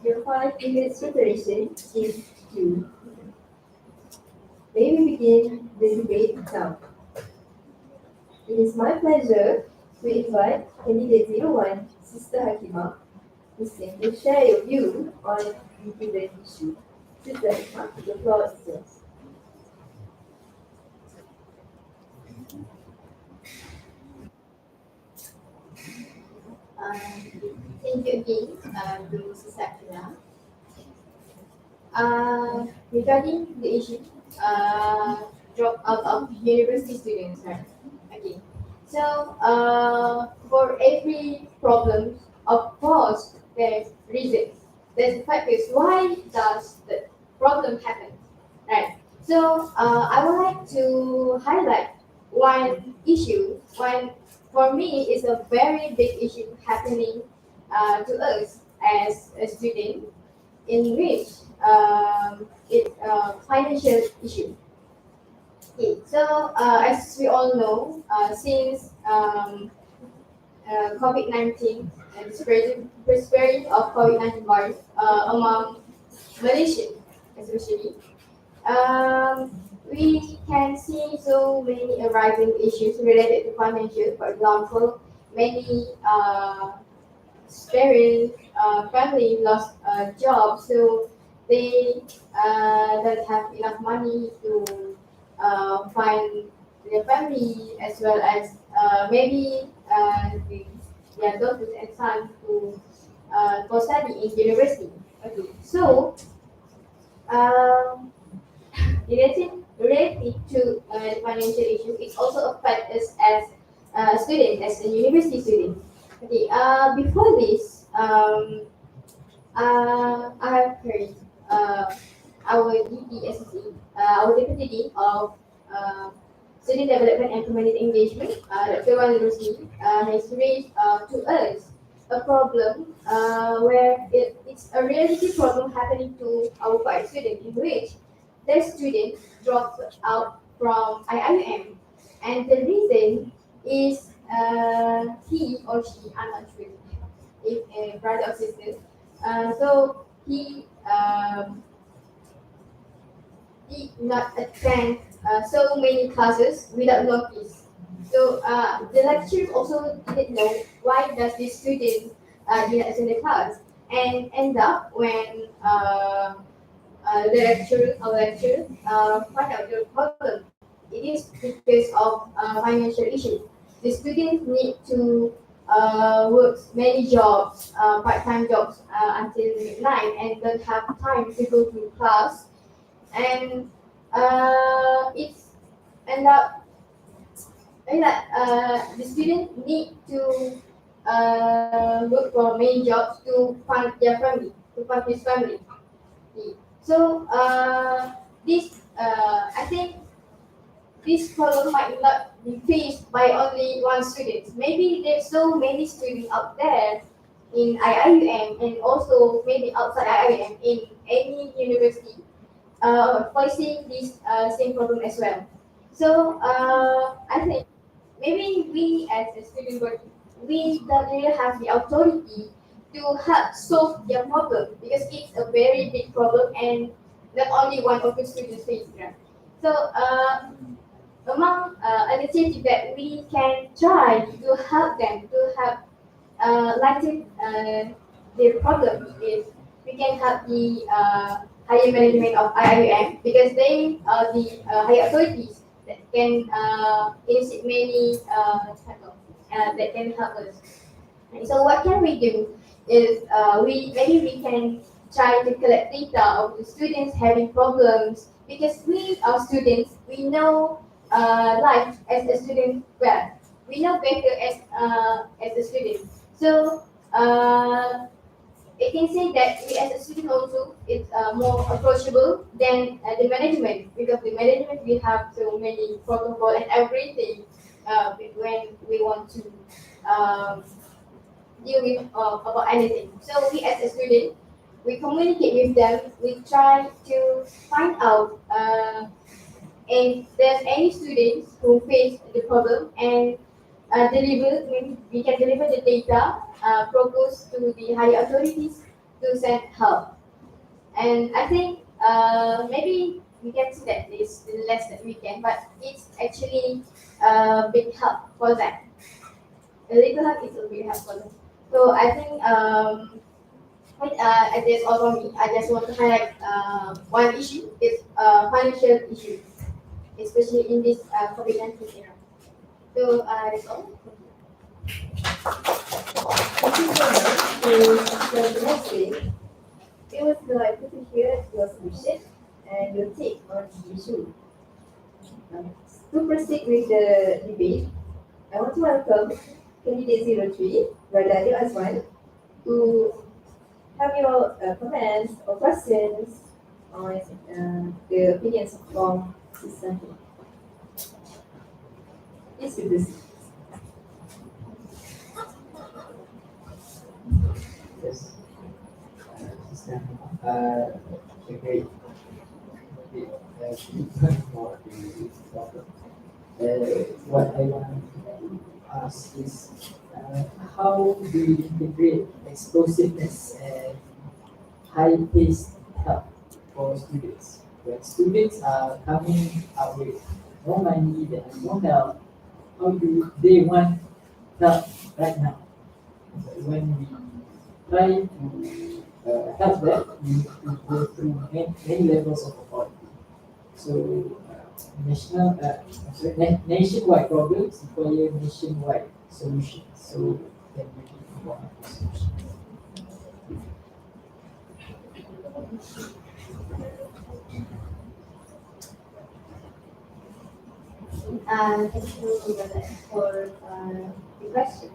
Your 5 minutes preparation is due. May we begin the debate now. It is my pleasure to invite candidate 01, Sister Hakima, to share your view on the given issue. Sister Hakima, the floor is yours. Thank you again, to Mrs. Sakina. Regarding the issue, drop out of university students, right? Okay. So, for every problem, of course, there's reasons. There's factors. Why does the problem happen, right? So, I would like to highlight one issue. One, for me, is a very big issue happening to us as a student, in which it's a financial issue. Okay, so as we all know, since COVID-19 and the spreading of COVID-19 virus among Malaysians, especially, we can see so many arising issues related to financial. For example, many parents, family lost jobs, so they don't have enough money to find their family, as well as maybe their daughters and sons to for study in university. Okay, so um, related to the financial issue, it also affects us as a student, as a university student. Okay, before this, I have heard our DPSC, our Deputy Dean of Student Development and Community Engagement, Dr. Wan Rusdi, has raised to us a problem where it's a reality problem happening to our five students, in which their student dropped out from IIM, and the reason is he or she, I'm not sure if a brother or sister, so he not attend so many classes without notice. So the lecturers also didn't know why does this student did not attend the class, and end up when our lecturer find out the problem. It is because of financial issue. The students need to work many jobs, part-time jobs until midnight, and don't have time to go to class. And it's end up the students need to work for many jobs to fund their family, to fund his family. So this I think this problem might not be faced by only one student. Maybe there's so many students out there in IIUM, and also maybe outside IIUM in any university facing this same problem as well. So I think maybe we as a student body, we don't really have the authority to help solve their problem, because it's a very big problem and not only one or two students face it. So among initiatives that we can try to help them to help lighten their problem is we can help the higher management of IIUM, because they are the higher authorities that can initiate many that can help us. And so what can we do is we can try to collect data of the students having problems, because we are students, we know life as a student well. We know better as a student. So I can say that we as a student also it's more approachable than the management, because the management we have so many protocol and everything when we want to deal with about anything. So we as a student, we communicate with them. We try to find out if there's any students who face the problem, and deliver, we can deliver the data proposed to the higher authorities to send help. And I think maybe we can say that it's less that we can, but it's actually a big help for them. A little help is a big help for them. So I think that's all for me. I just want to highlight one issue. It's financial issue, especially in this COVID-19 era. So that's all. Thank you so much. So the next thing, it was delightful to hear your solution and your take on the issue. To proceed with the debate, I want to welcome candidate 03, Radhayu Azwan, to have your comments or questions on the opinions from Sister. Please do this. Yes. A great for the problem. What I want to ask is how do you integrate explosiveness and high-paced help for students? When students are coming out with no money, they have no help, how do they want help right now? When we try to help them, we need to go through many levels of authority. So, nationwide problems require nationwide solutions. So, can we give one of the solutions? Thank you for the question.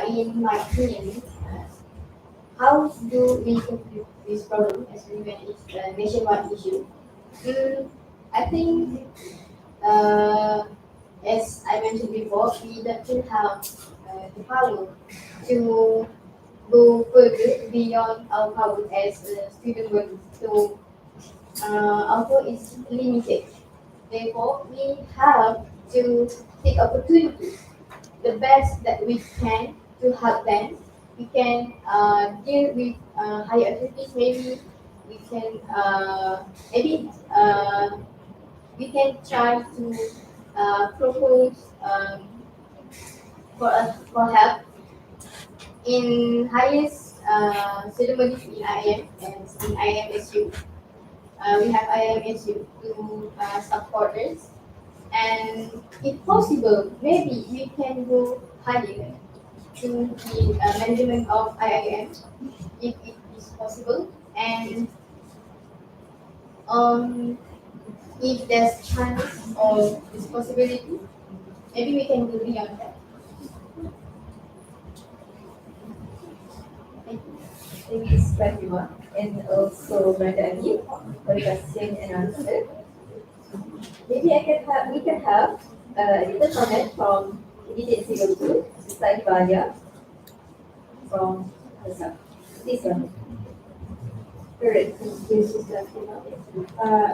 In my opinion, how do we complete this problem, especially when it's a nationwide issue? I think, as I mentioned before, we don't have the power to go further beyond our power as a student body. So, our power is limited. Therefore, we have to take opportunity, the best that we can to help them. We can deal with higher authorities. We can maybe we can try to propose for help in highest ceremonies in IM and in IMSU. We have IMSU to support us. And if possible, maybe we can go higher to the management of IIM if it is possible. And if there's chance or this possibility, maybe we can go beyond that. Thank you, Fatima, and also Brenda Ami for the question and answer. Maybe we can have a little comment from candidate 02, Sister Ivania from Assam. Please, Ivania. Correct. This is the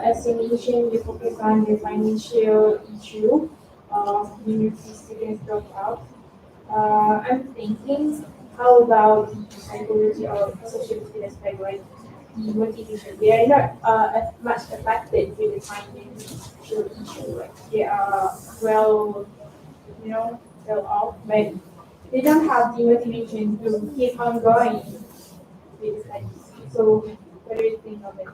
as you mentioned, we focus on the financial issue of university students dropout. I'm thinking, how about the psychology of social aspect, like the motivation? They are not much affected with the financial issue. Like they are well, well off, but they don't have the motivation to keep on going with the studies. So, what do you think of it?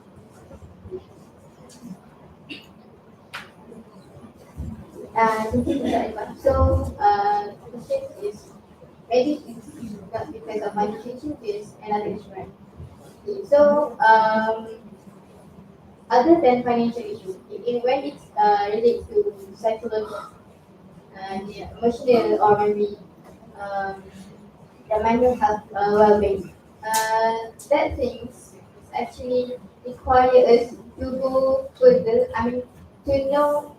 Thank you, Mr. Ivan. So, the question is maybe it's not because of financial issue, is another issue, right? So, other than financial issue, when it's related to psychological, the emotional or maybe the mental health well-being, that things actually require us to go further. I mean, to know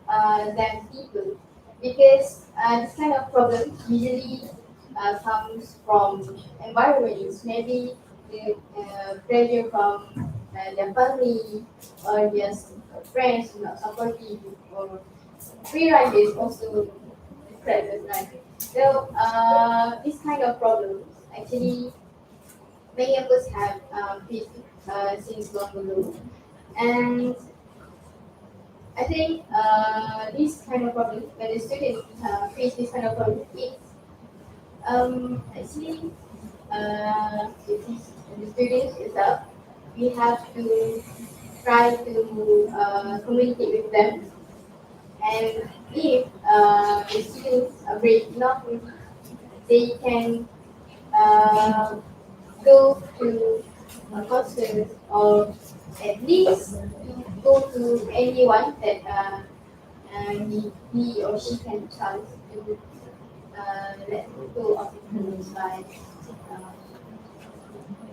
them people, because this kind of problem usually comes from environments, maybe the pressure from their family or just friends not supporting, or free riders also present, right? So this kind of problems actually many of us have faced since long ago, and I think this kind of problem, when the students face this kind of problem, it's actually it is the students itself. We have to try to communicate with them, and if the students are brave enough, they can go to a concert or at least go to anyone that he or she can chance to let go of the feelings by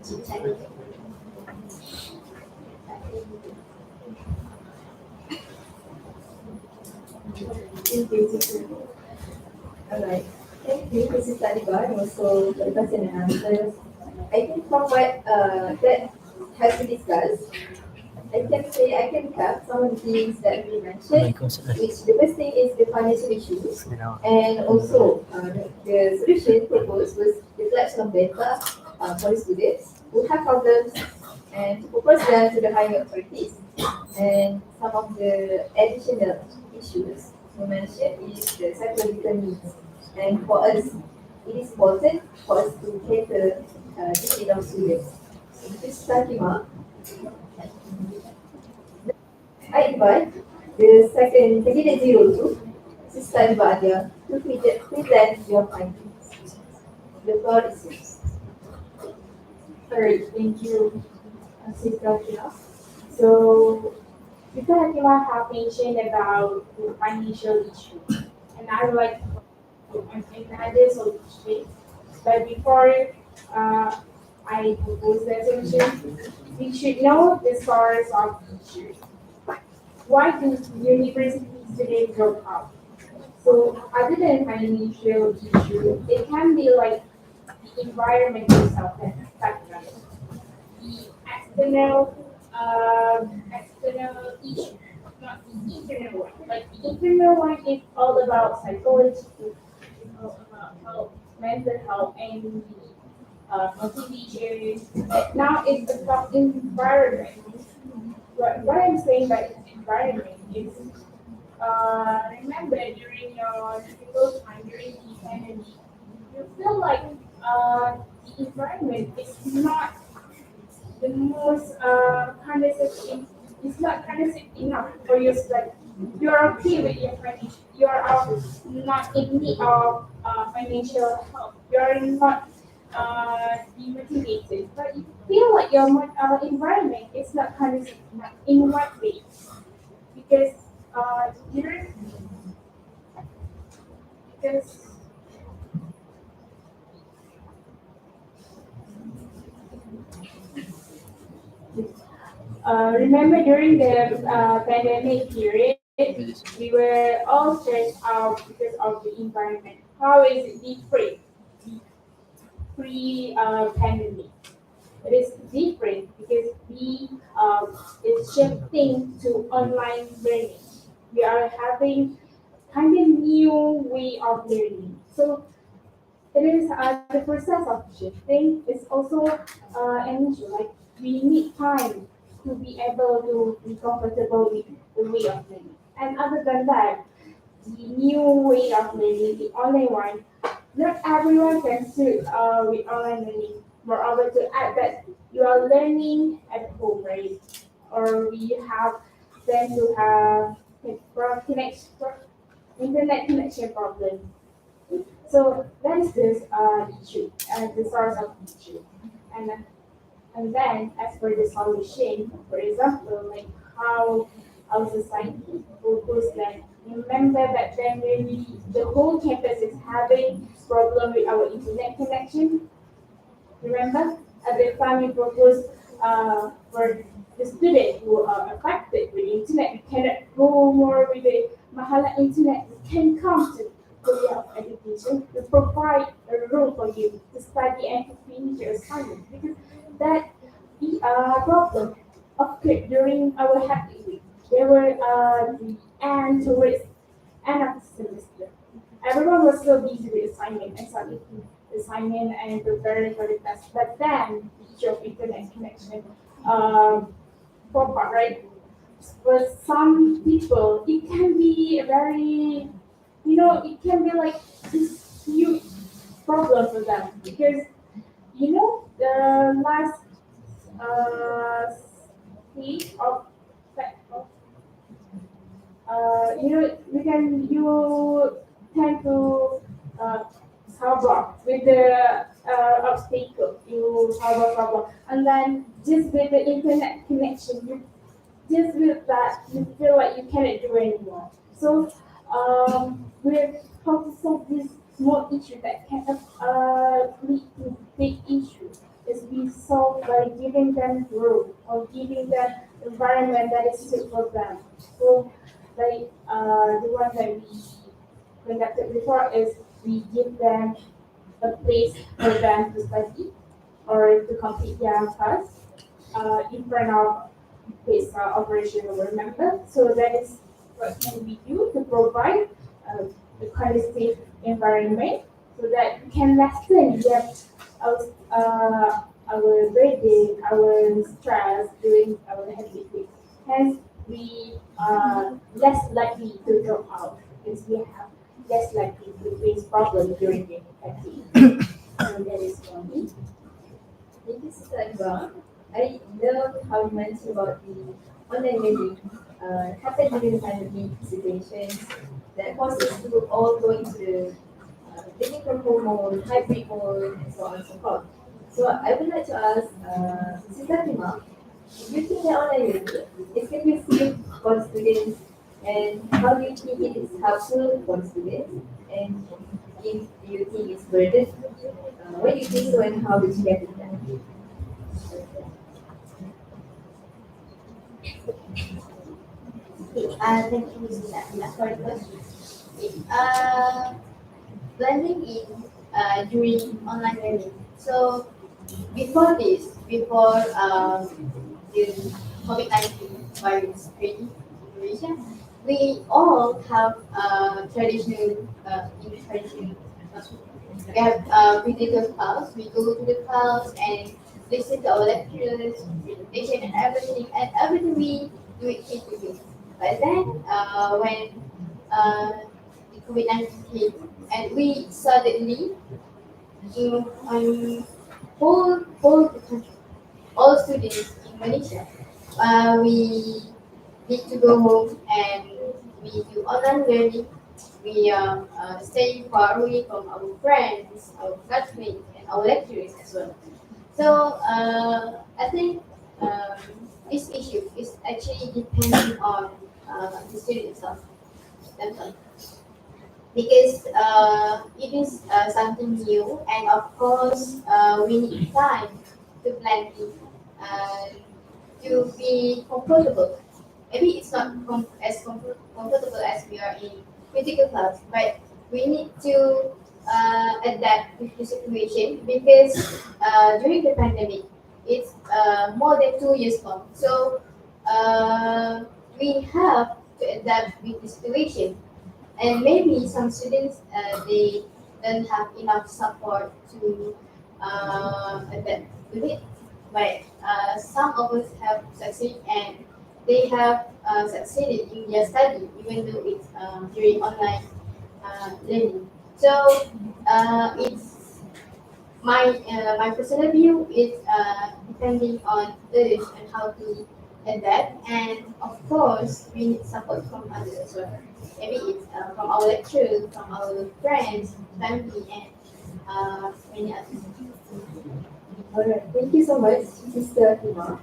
chit-chatting. Thank you, teacher. Alright. Thank you, Mrs. Talibar, and also for the question and answers. I think from what that has been discussed, I can say I can recap some of the things that we mentioned, which the first thing is the financial issues, and also the solution proposed was the collection of data for the students who have problems and to propose them to the higher authorities. And some of the additional issues we mentioned is the psychological needs. And for us, it is important for us to cater this need of students. So this is Fatima. I invite the second candidate 02, Sister Vadia, to present your findings. The floor is yours. Alright, thank you, Sister Kira. So, Sister Hakima have mentioned about the financial issue, and I would like to another solution. But before I propose the solution, we should know the source of the issue. Why do university students drop out? So, other than financial issue, it can be like the environment itself that affects them. The external issue, not the internal one. Like the internal one is all about psychology, it's all about health, mental health, and the motivation. But now it's about environment. What I'm saying by environment is, remember during your difficult time during the pandemic, you feel like the environment is not the most conducive. It's not conducive enough for you. Like you're okay with your financial. You're not in need of financial help. You're not demotivated, but you feel like your environment is not conducive enough. In what way? Because you're because remember during the pandemic period, we were all stressed out because of the environment. How is it different pre-pandemic? It is different because we is shifting to online learning. We are having kind of new way of learning. So it is the process of shifting is also an issue. Like we need time to be able to be comfortable with the way of learning. And other than that, the new way of learning, the online one, not everyone can suit with online learning. Moreover, to add that you are learning at home, right? Or we have then to have internet connection problem. So that is this issue, the source of the issue. And, uh, and then as for the solution, for example, like how our society focus that remember that then when the whole campus is having problem with our internet connection, remember at the time we proposed for the students who are affected with internet, we cannot go more with the Mahala internet, we can come to Korea of Education to provide a room for you to study and to finish your assignment because that problem occurred during our happy week. There were the end towards end of the semester. Everyone was so busy with assignment and submitting assignment and preparing for the test. But then the issue of internet connection pop up, right? For some people, it can be a very, it can be like this huge problem for them because, the last stage of you tend to solve with the obstacle, you solve a problem, and then just with the internet connection, just with that, you feel like you cannot do anymore. So, with how to solve this small issue that can lead to big issue is we solve by giving them room or giving them environment that is suitable for them. So, like the one that we conducted before is we give them a place for them to study or to complete their task in front of this operational remember. So that is what can we do to provide a conducive environment so that we can lessen our burden, our stress during our hectic week. Hence, we are less likely to drop out because we have less likely to face problems during the hectic week. So that is for me. Thank you, Sister Iba. I love how you mentioned about the online learning happened during the pandemic situations that forced us to all go into the learning from home mode, hybrid mode, and so on and so forth. So I would like to ask Sister Tima, do you think that online learning is conducive for the students, and how do you think it is helpful for the students, and if you think it's burden, what do you think so, and how would you get it done? Thank you, Ms. Nabila, for the question. Blending in during online learning. So before this, before the COVID-19 virus spreading in Indonesia, we all have traditional in traditional. We have physical class. We go to the class and listen to our lecturers, presentation, and everything we do it face to face. But then, when the COVID-19 hit, and we suddenly, whole the country, all students in Malaysia, we need to go home and we do online learning. We stay far away from our friends, our classmates, and our lecturers as well. So I think this issue is actually depending on the student itself, themselves, because it is something new, and of course we need time to plan it, to be comfortable. Maybe it's not comfortable as we are in physical class, but we need to adapt with the situation because during the pandemic, it's more than 2 years long. So we have to adapt with the situation, and maybe some students they don't have enough support to adapt with it, but some of us have succeeded, and they have succeeded in their study even though it's during online learning. So it's my personal view is depending on us and how to adapt, and of course we need support from others as well. Maybe it's from our lecturers, from our friends, family, and many others. Alright, thank you so much, Sister Tima.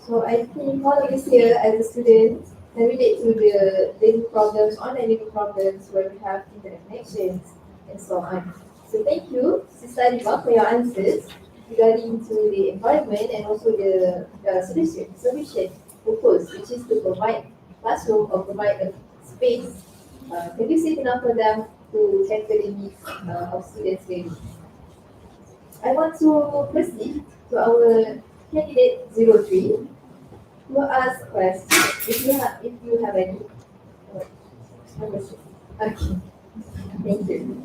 So I think all of us here as a student can relate to the learning problems, online learning problems where we have internet connections and so on. So thank you, Sister Tima, for your answers regarding to the environment and also the solution proposed, which is to provide classroom or provide a space conducive enough for them to tackle the needs of students' learning. I want to proceed to our candidate 03 who ask questions if you have any questions. Okay, thank you.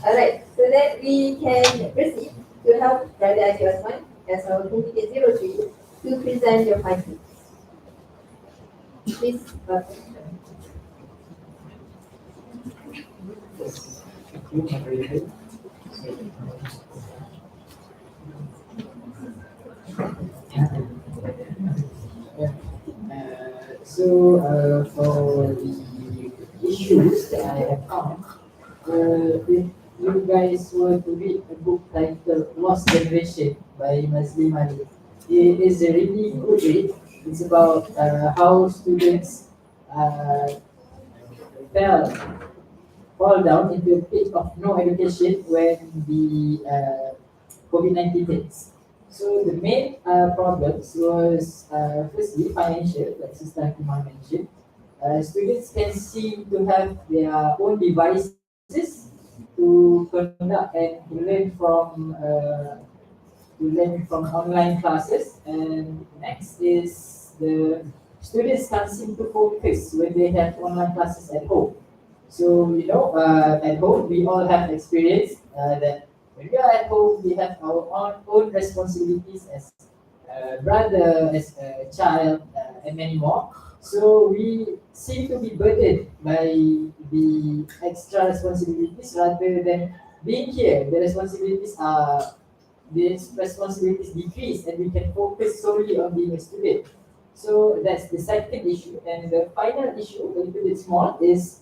Alright, so that we can proceed to help Brother Adi Osman as our candidate 03 to present your findings. Please, For the issues that I have found, if you guys were to read a book titled Lost Generation by Mazlim Ali, it is a really good read. It's about how students uh, fell fall down into a pit of no education when the COVID-19 hits. So the main problems was firstly financial, like Sister Kumar mentioned. Students can seem to have their own devices to conduct and to learn from online classes. And next is the students can't seem to focus when they have online classes at home. So, at home, we all have experience that when we are at home, we have our own responsibilities as a brother, as a child, and many more. So, we seem to be burdened by the extra responsibilities rather than being here. These responsibilities decrease and we can focus solely on being a student. So, that's the second issue. And the final issue, a little bit small, is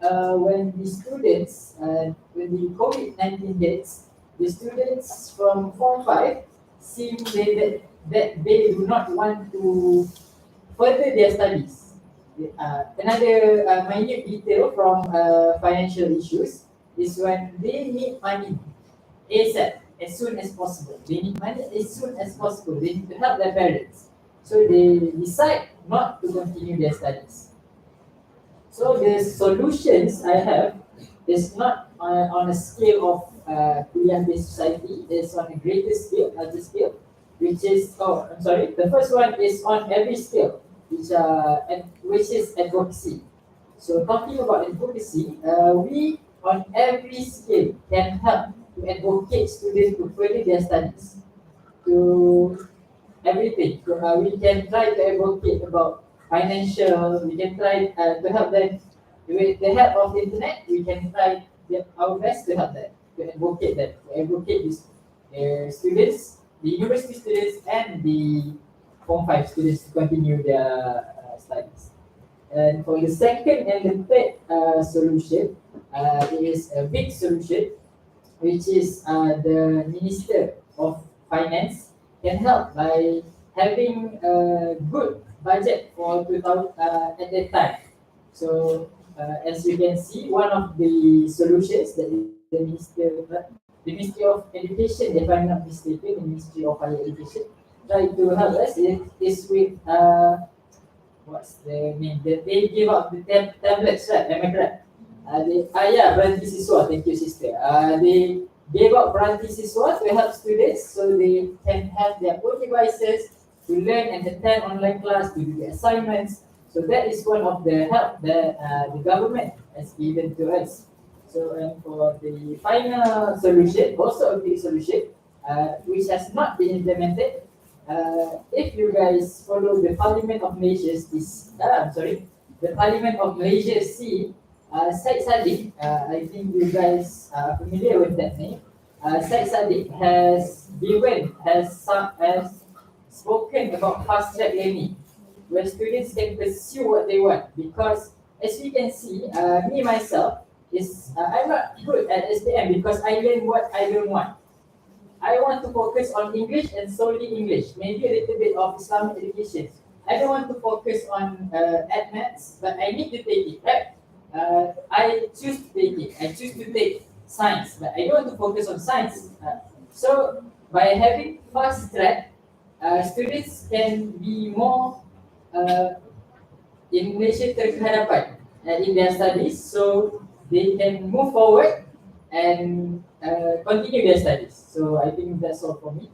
when the students, when the COVID-19 hits, the students from Form 5 seem that they do not want to further their studies. Another minute detail from financial issues is when they need money ASAP, as soon as possible. They need money as soon as possible. They need to help their parents. So they decide not to continue their studies. So the solutions I have is not on a scale of Kuliah-based society. It's on a greater scale, larger scale, which is the first one is on every scale, which is advocacy. So talking about advocacy, we on every scale can help to advocate students to further their studies, to everything. So, we can try to advocate about financial. We can try to help them with the help of the internet. We can try our best to help them, to advocate these students, the university students, and the Form 5 students to continue their studies. And for the second and the third solution, is a big solution, which is the Minister of Finance can help by having a good budget for 2000 at that time. So as you can see, one of the solutions that the Ministry of Education, if I'm not mistaken, the Ministry of Higher Education, try to help us is with what's the name? They give out the tablets, right? Am I correct? Beranti Siswa, thank you, sister. They gave out Beranti Siswa to help students so they can have their own devices to learn and attend online class, to do the assignments. So that is one of the help that the government has given to us. So, and for the final solution, also a big solution, which has not been implemented, if you guys follow the Parliament of Malaysia's the Parliament of Malaysia see Syed Saddiq, I think you guys are familiar with that name. Syed Saddiq has spoken about fast track learning, where students can pursue what they want. Because as you can see, me myself I'm not good at SPM because I learn what I don't want. I want to focus on English and solely English, maybe a little bit of Islamic education. I don't want to focus on maths, but I need to take it, right? I choose to take it. I choose to take science, but I don't want to focus on science. So by having fast track, students can be more in Malaysia terhadapan in their studies, so they can move forward and continue their studies. So I think that's all for me.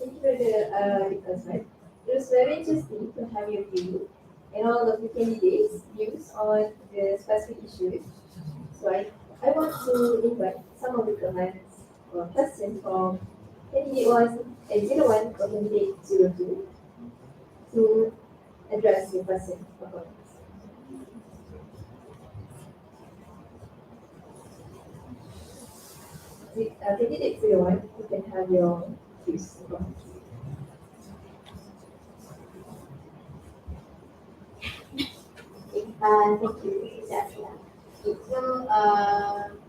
thank you for the Osman. It was very interesting to have your view and all of the candidates' views on the specific issues. So I want to invite some of the comments or questions from candidate 1 and 01 or candidate 02 to address your question or comments. Candidate 01, you can have your views. Thank you, Ms. Asia. So,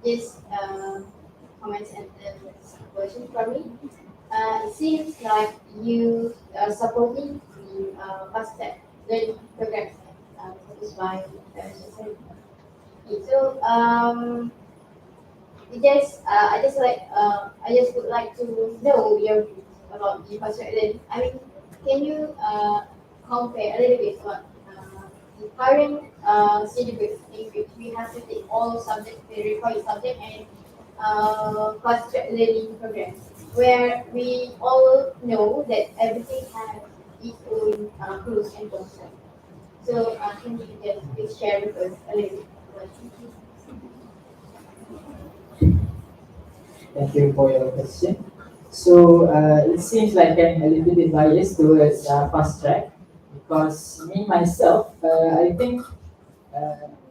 just comments and question from me. It seems like you are supporting the fast track learning program focused by parents. So, I just would like to know your views about the fast track learning. I mean, can you compare a little bit about the current syllabus in which we have to take all subjects, the required subject, and fast track learning program, where we all know that everything has its own pros and cons. So, can you just please share with us a little bit? Thank you for your question. So it seems like I'm a little bit biased towards fast track because me myself, I think.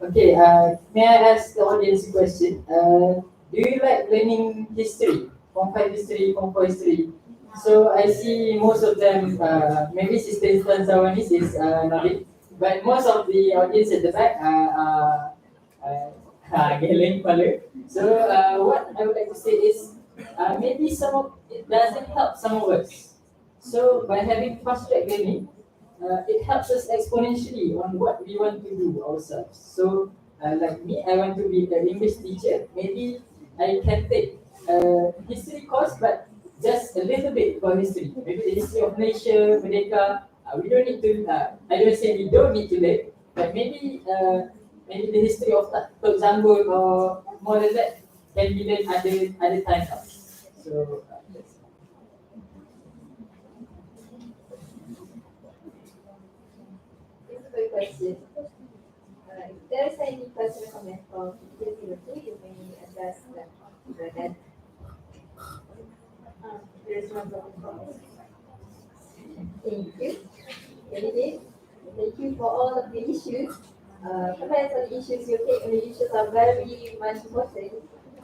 May I ask the audience a question? Do you like learning history, Form 5 history, Form 4 history? So I see most of them, maybe Sister Tanzawanis is nodding, but most of the audience at the back Geleng Palu. So what I would like to say is maybe some of it doesn't help some of us. So by having fast track learning, it helps us exponentially on what we want to do ourselves. So like me, I want to be an English teacher. Maybe I can take history course, but just a little bit for history. Maybe the history of Malaysia, Merdeka. We don't need to. I don't say we don't need to learn, but maybe the history of Tok Zambul or more than that can be learned other time now. So that's Thank you for your question. If there is any question or comment from candidate 02, you may address them. Then there is one from Thank you. Candidate, thank you for all of the issues. Comments on the issues you take on the issues are very much important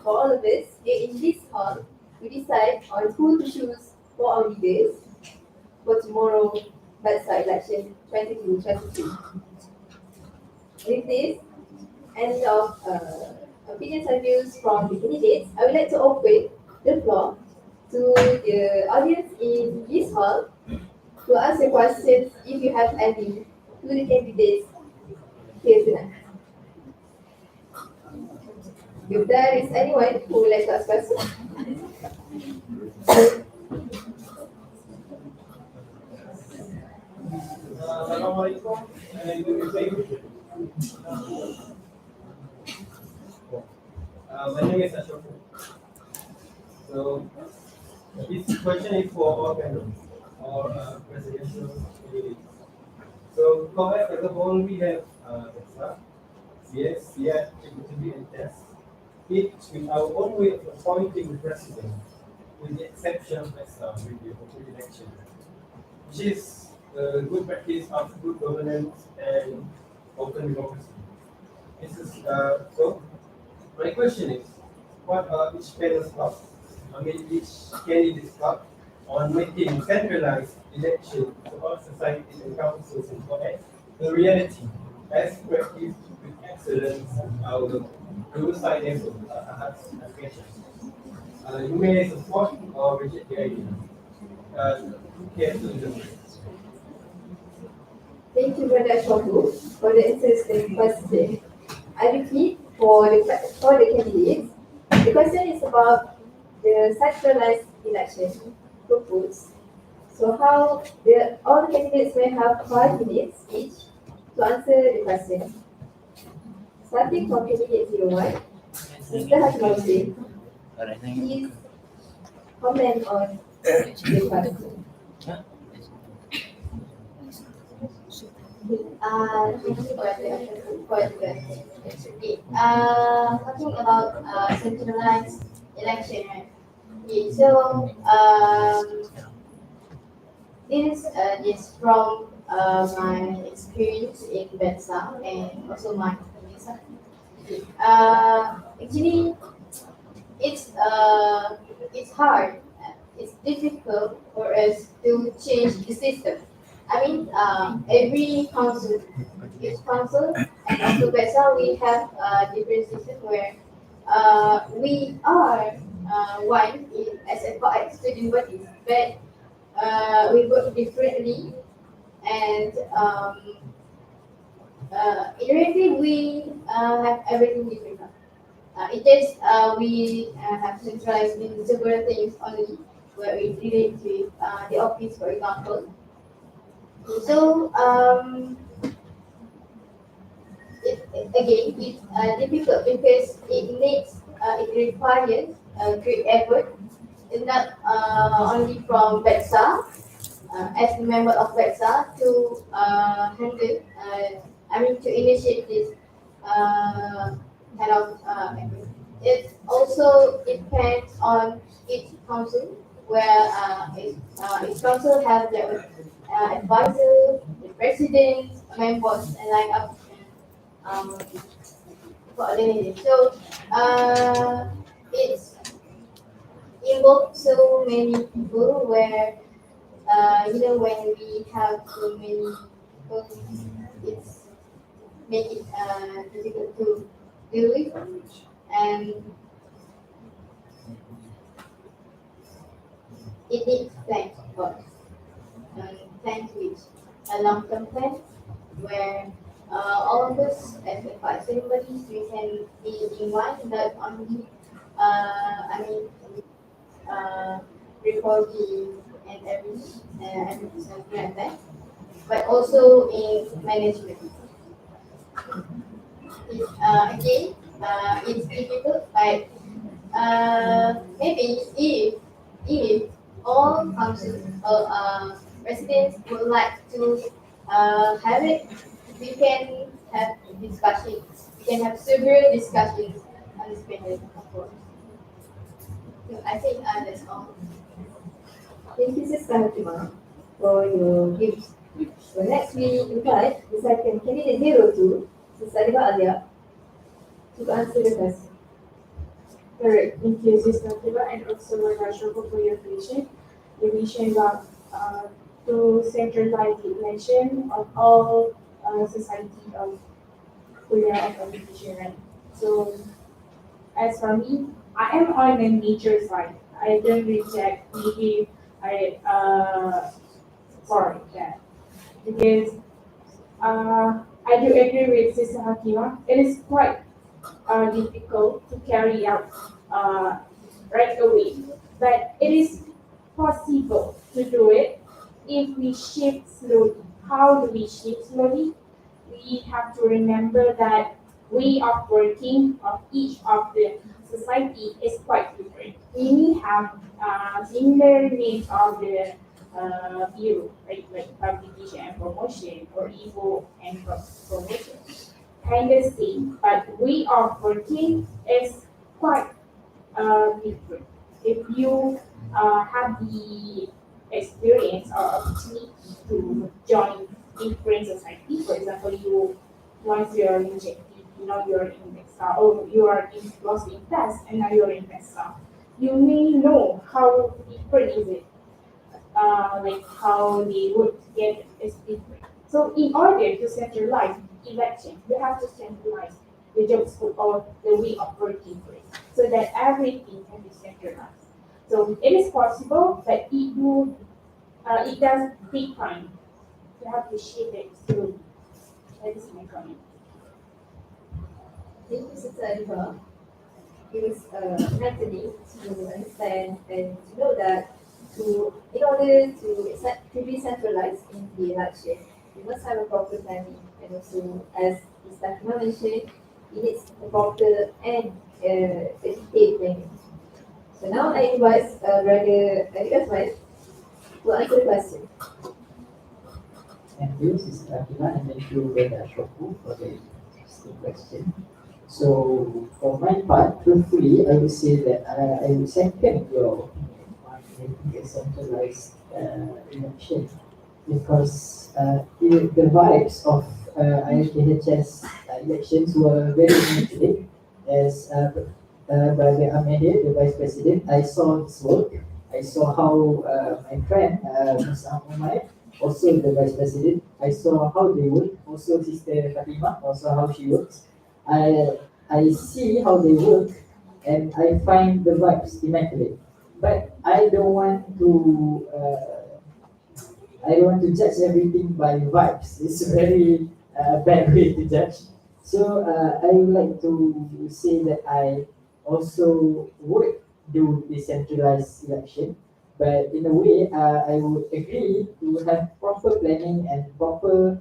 for all of us. Here in this hall, we decide on who to choose for our leaders for tomorrow BEDSA election 2022. With this end of opinions and views from the candidates, I would like to open the floor to the audience in this hall to ask your questions if you have any to the candidates here tonight. If there is anyone who would like to ask questions. Assalamualaikum. My name is Ashok. So this question is for all candidates or presidential candidates. So correct as a whole, we have BEDSA, yes, yet executive and test. Each with our own way of appointing the president, with the exception of BEDSA with the open election, which is good practice of good governance and open democracy. This is so. My question is, what are each panel's thoughts? I mean, each candidate's thought on making centralized elections to all societies and councils in Korea the reality as practiced with excellence our dual side application. You may support or reject the idea. Who cares to elaborate? Thank you, Brother Shoku, for the interesting question. I repeat for the candidates. The question is about the centralized election proposed. So how all the candidates may have 5 minutes each to answer the question. Starting from candidate 01, Mr. Hasmauddin, please comment on the question. Thank you for the okay. Talking about centralized election, right? Okay, so this from my experience in BEDSA and also my visa. Actually, it's hard. It's difficult for us to change the system. I mean, every council, each council, and also BEDSA, we have a different system where we are one as a student bodies, but we work differently and in reality we have everything different. It just we have centralized in several things only where we relate to the office, for example. So again, it's difficult because it requires great effort, and not only from BEDSA, as a member of BEDSA to handle, to initiate this kind of effort. It also depends on each council, where each council has their advisor, the president, members, and like um, coordinated. So it's involved so many people where when we have so many people, it's make it difficult to deal with, and it needs plans, of course, and plans with a long-term plan where all of us as advisory bodies we can be in one, not only uh, reporting and everything like that, but also in management. Again, it's difficult, but maybe if all council or residents would like to have it, we can have discussions. We can have several discussions on this matter, of course. So I think that's all. Thank you, Sister Hatima, for your gifts. So next we invite the second candidate 02, Sister Aliba Alia, to answer the question. Correct. Thank you, Sister Tiba, and also Rashoko for your vision. The vision about to centralize the election of all society of Korea of education, right? So as for me, I am on the nature side. I don't reject maybe sorry that because I do agree with Sister Hakima. It is quite difficult to carry out uh, right away, but it is possible to do it if we shift slowly. How do we shift slowly? We have to remember that way of working of each of the society is quite different. We may have similar needs of the bureau, right? Like publication and promotion or EVO and promotion. Kind of same, but way of working is quite different. If you have the experience or opportunity to join different society, for example, once you are in JP, you're in BEDSA, or you are lost in class and now you're in BEDSA, you may know how different is it, like how they would get is different. So in order to centralize election, you have to centralize the job scope or the way of working for it, so that everything can be centralized. So it is possible, but it does take time. You have to shape it slowly. That is my comment. Thank you, Sister Aliba. It was enlightening to understand and to know that in order to be centralized in the election, we must have a proper planning, and also, as Mr. Akmal mentioned, it needs a proper and detailed planning. So now I invite Brother Adi Osman to answer the question. Thank you, Sister Akila, and thank you, Brother Shoku, for the interesting question. So, for my part, truthfully, I would say that I would second your opinion on making a centralized election because the vibes of IHS elections were very initiative. As Brother Ahmed, the Vice President, I saw his work. I saw how my friend, Ms. Umar, also the Vice President, I saw how they work. Also, Sister Fatima, also how she works. I see how they work, and I find the vibes immaculate. But I don't want to judge everything by vibes. It's a very bad way to judge. So I would like to say that I also would do decentralized election, but in a way I would agree to have proper planning and proper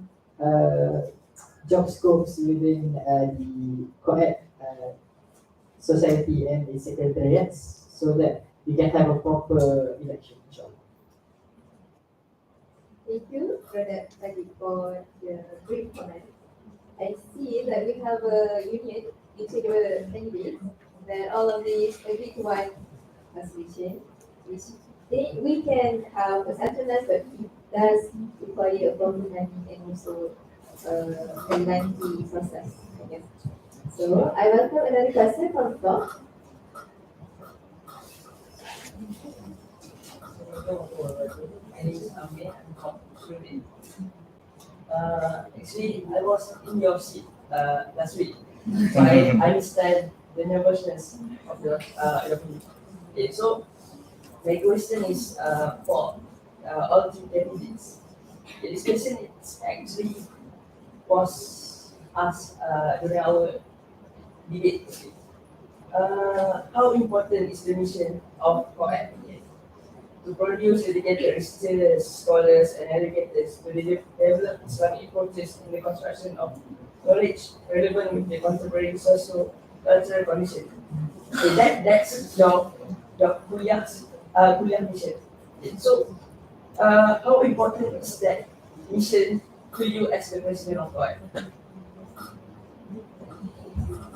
job scopes within the co-ed society and the secretariats so that we can have a proper election. Inshallah. Thank you, Brother Tadi, for the brief comment. I see that we have a union between the candidates, that all of these agree to one solution, which we can have a centralized, but it does require a proper planning and also a lengthy process. I guess. So I welcome another question from the floor. My name is Amir. I'm from Sweden. Actually, I was in your seat last week. So I understand the nervousness of the election. Okay, so my question is for all three candidates. Okay, this question is actually was asked during our debate. Okay. How important is the mission of COED to produce dedicated researchers, scholars, and educators to develop Islamic approaches in the construction of knowledge relevant with the contemporary socio-cultural condition? So that's your kuliah mission. Okay, so, how important is that mission to you as the president of COED?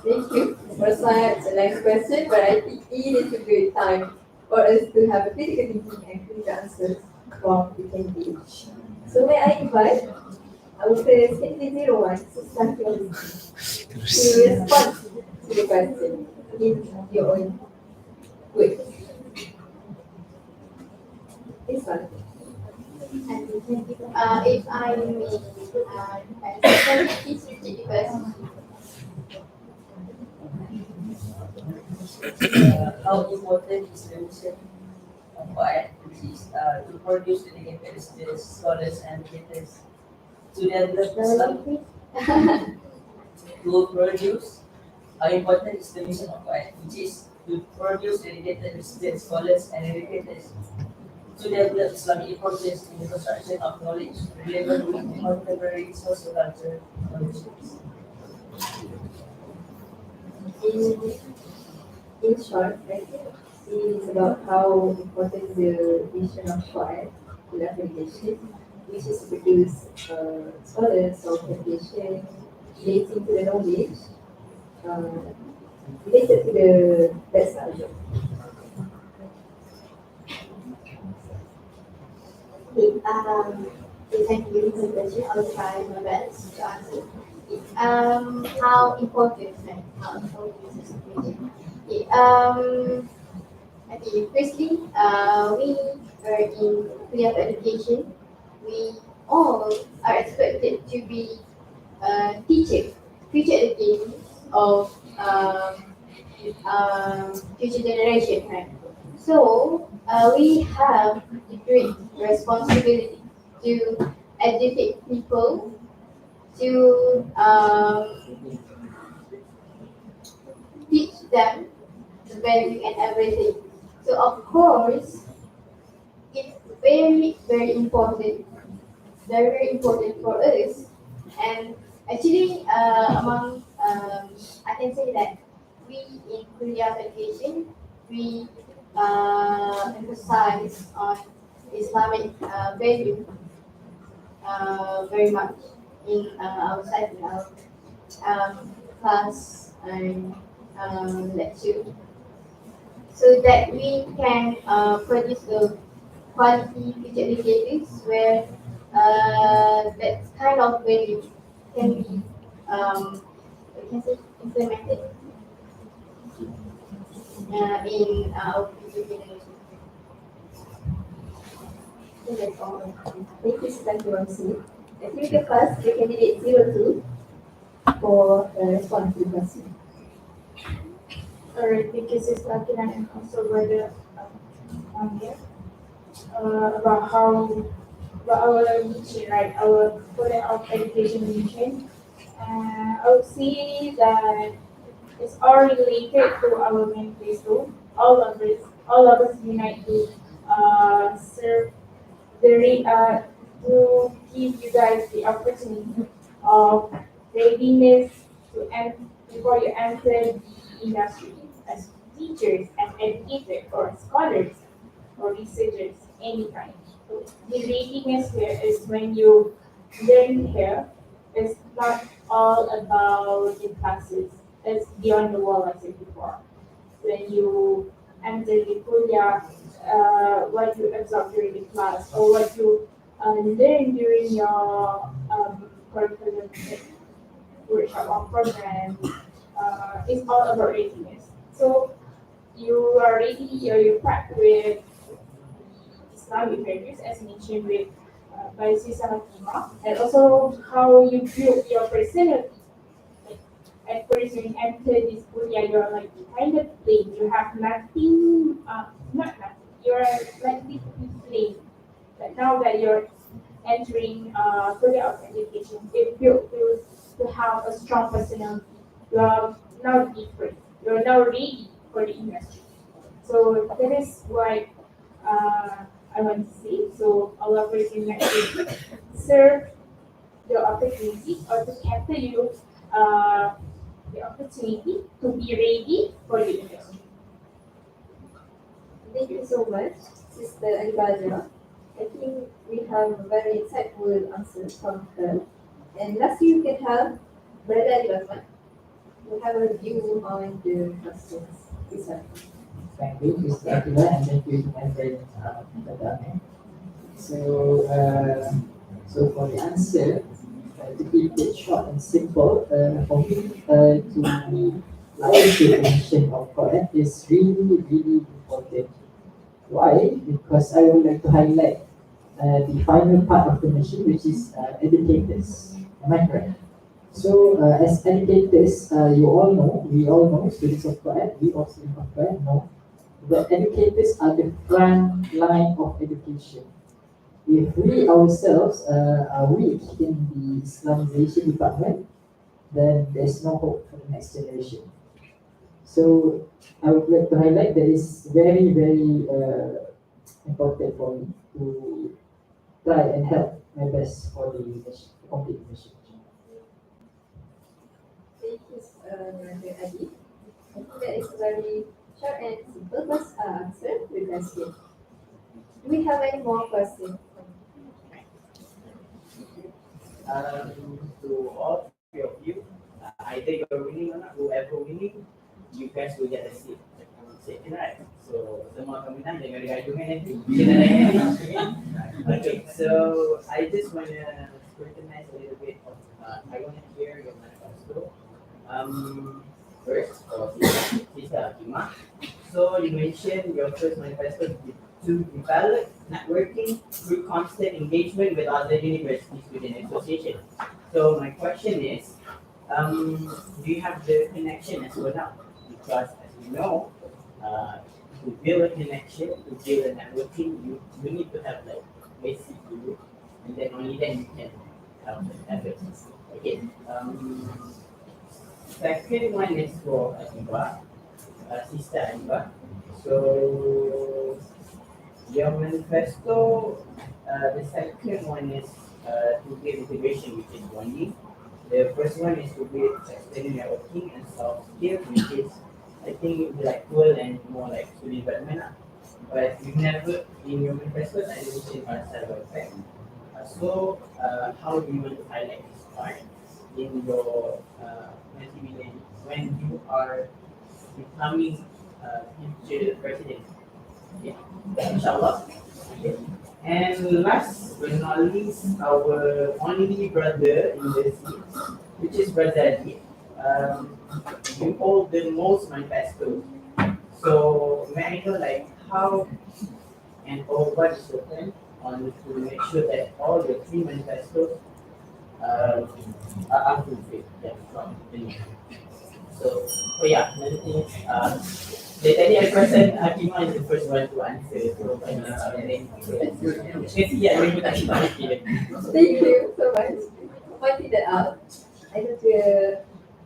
Thank you. First one, it's the next question, but I think it is a good time for us to have a critical thinking and critical answers from the candidates. So may I invite our first candidate 01 to start to respond to the question in your own way. Please start. If I may answer, please repeat the question. How important is the mission of COED, which is to produce dedicated researchers, scholars, and educators to develop Islam, to produce, how important is the mission of COED, which is to produce dedicated researchers, scholars, and educators to develop Islamic approaches in the construction of knowledge relevant with the contemporary socio-cultural conditions. In short, I think it is about how important the mission of COED to the application, which is to produce scholars of education relating to the knowledge related to the BEDSA. Thank you for the question. I'll try my best to answer. How important is that? How important is this question? Okay, firstly, we are in field of education. We all are expected to be teachers, future educators of future generation, right? So we have the great responsibility to educate people, to teach them the value and everything. So of course, it's very important, very important for us. And actually, among I can say that we in Korea education, we emphasize on Islamic value very much in outside in our class and lecture, so that we can produce a quality future indicators where that kind of value can be we can say implemented in our future generation. So that's all. Thank you, Dr. Ramsey. Activity first, the candidate 02 for a response to the question. Alright, because it's like and also whether here about how about our mission, right? Our product of education mission. I would say that it's all related to our manifesto. All of us unite to serve to give you guys the opportunity of readiness to before you enter the industry as teachers, as educators, or scholars, or researchers, any kind. So the readiness here is when you learn here, it's not all about the classes. It's beyond the wall, I said before. When you enter the kuliah, what you absorb during the class, or what you learn during your curriculum workshop or program, is all about readiness. So you are ready, or you practice with Islamic values, as mentioned with by Sisa Hakimah, and also how you build your personality. At first, when you enter this kuliah, you're like kind of plain. You have nothing, not nothing. You're like little plain. But now that you're entering kuliah of education, it built you to have a strong personality. You are now different. You're now ready for the industry. So that is why I want to say. So all of us unite to serve the opportunity or to enter you the opportunity to be ready for the industry. Thank you so much, Sister Alibaja. I think we have a very insightful answer from her. And lastly, you can have Brother Alibaja. We have a view on the questions. Please, sir. Thank you, Mr. Akila, and thank you to my friend, Dr. So, so for the answer, to keep it short and simple, for me, to live the mission of Quran is really, really important. Why? Because I would like to highlight the final part of the mission, which is educators. Am I correct? So, as educators, you all know, we all know, students of Quran, we all students of Quran know, that educators are the front line of education. If we ourselves are weak in the Islamization department, then there's no hope for the next generation. So I would like to highlight that it's very, very important for me to try and help my best for the mission, to complete the mission. Thank you, Brother Adi. I think that is a very short and simple answer to the question. Do we have any more questions? To all three of you, either you're winning or not, whoever winning, you guys will get a seat. Second, right? So, semua akan menang, jangan gaduh kan nanti. Okay, so I just want to scrutinize a little bit of, I want to hear your manifesto. First, for Sister Akimah. So, you mentioned your first manifesto to develop networking through constant engagement with other university student associations. So my question is, do you have the connection as well now? Because as we know, to build a connection, to build a networking, you need to have like basic group, and then only then you can have the efforts. Okay. Second one is for Aniba, Sister Aniba. So your manifesto, the second one is to build integration, which is bonding. The first one is to build external networking and soft skills, which is, I think, intellectual and more like student development. But you never, in your manifesto, I mentioned cyber effect. How do you want to highlight this part in your multimedia when you are becoming future president? Yeah, inshallah. Okay. And last but not least, our only brother in the seat, which is Brother Adi. You hold the most manifesto. So may I know like how and or what is your plan on to make sure that all the three manifestos are fulfilled? Yeah, from the so, oh yeah, another thing is, the any question Hakima is the first one to answer. So, and then, yeah, we would actually. Thank you so much for pointing that out. I know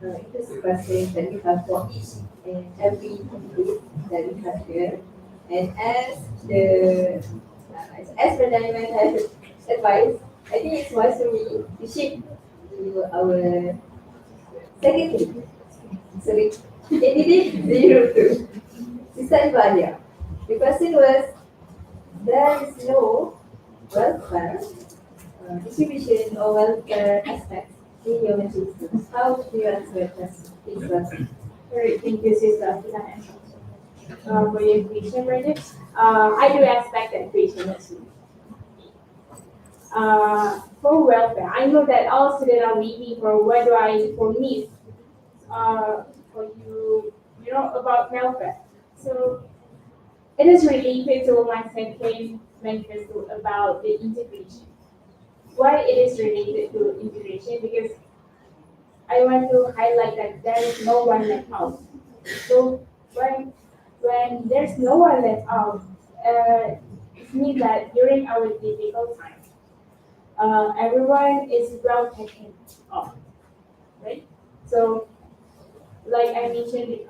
interesting questions that we have for each and every group that we have here. And as Pradhanman has advised, I think it's wise for me to shift to our second group. So we candidate 02, Sister Ibadia. The question was, there is no welfare distribution or welfare aspects in your materials. How do you answer that question? Please, Rosie. Alright, thank you, Sister Filan, for your question, brother. I do expect that question as well. For welfare, I know that all students are waiting for what do I for needs. For you know about welfare. So it is related to my second manifesto about the integration. Why it is related to integration? Because I want to highlight that there is no one left out. So when there's no one left out, it means that during our difficult times, everyone is well taken of, right? So like I mentioned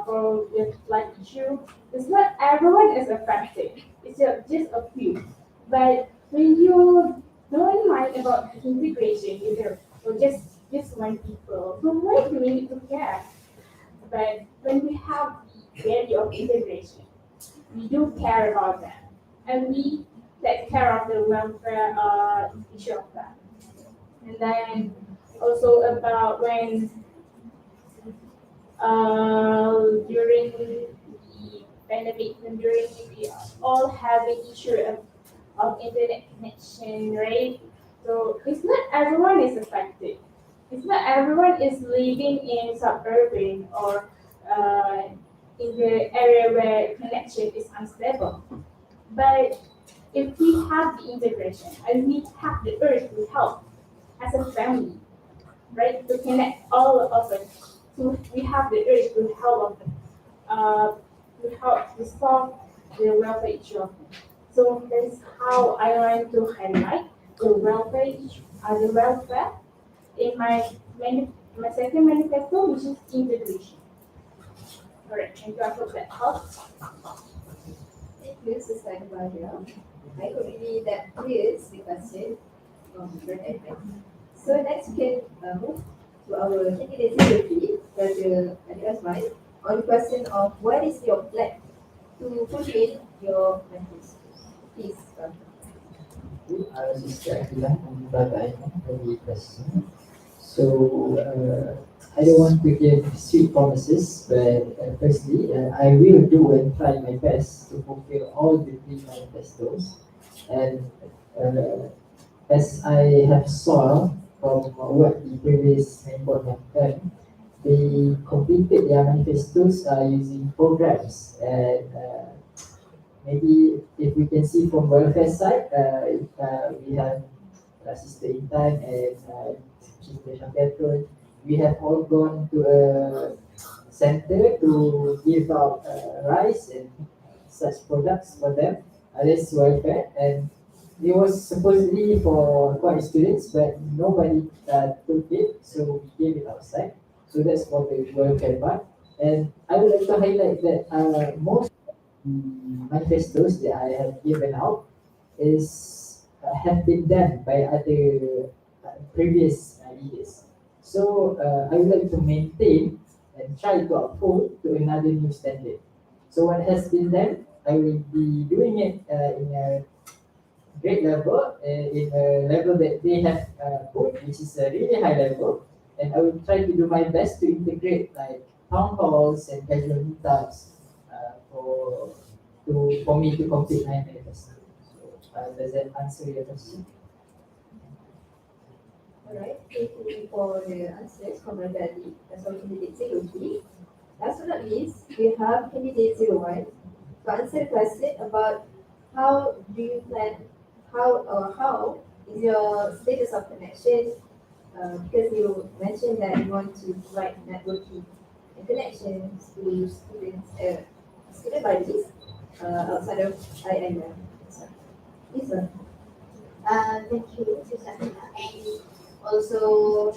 for the flood issue, it's not everyone is affected. It's just a few. But when you don't mind about integration, either or just one people, so why do we need to care? But when we have the value of integration, we do care about them, and we take care of the welfare issue of that. And then also about when during the pandemic and during we all have an issue of internet connection, right? So it's not everyone is affected. It's not everyone is living in suburban or in the area where connection is unstable. But if we have the integration and we have the urge to help as a family, right, to connect all of us, so we have the urge to help to solve the welfare issue of them. So that's how I want to highlight the welfare issue, the welfare in my second manifesto, which is integration. Alright, thank you. I hope that helps. Thank you, Sister Ibadia. I hope really that clears the question from different aspects. So next we can move to our candidate secretary, Brother Adi Azman, on the question of what is your plan to fulfill your manifesto. Please, Sister Akila and Brother Aiman for the question. So I don't want to give sweet promises, but firstly, I will do and try my best to fulfill all the three manifestos. And as I have saw from what the previous member have done, they completed their manifestos using programs. And maybe if we can see from welfare side, we have Sister Intan and Sister Shankatul. We have all gone to a center to give out rice and such products for them. That's welfare, and it was supposedly for quite students, but nobody took it, so we gave it outside. So that's for the welfare part. And I would like to highlight that most manifestos that I have given out is have been done by other previous leaders. So I would like to maintain and try to uphold to another new standard. So what has been done, I will be doing it in a grade level in a level that they have put, which is a really high level. And I will try to do my best to integrate like town halls and casual meetups for me to complete my manifesto. So does that answer your question? Alright, thank you for the answers from Radali. That's all candidate 03. Last but not least, we have candidate 01 to answer the question about how do you plan, how is your status of connection, because you mentioned that you want to provide networking and connections to students, student bodies outside of IIM. So, this one. Thank you, Susan. And also,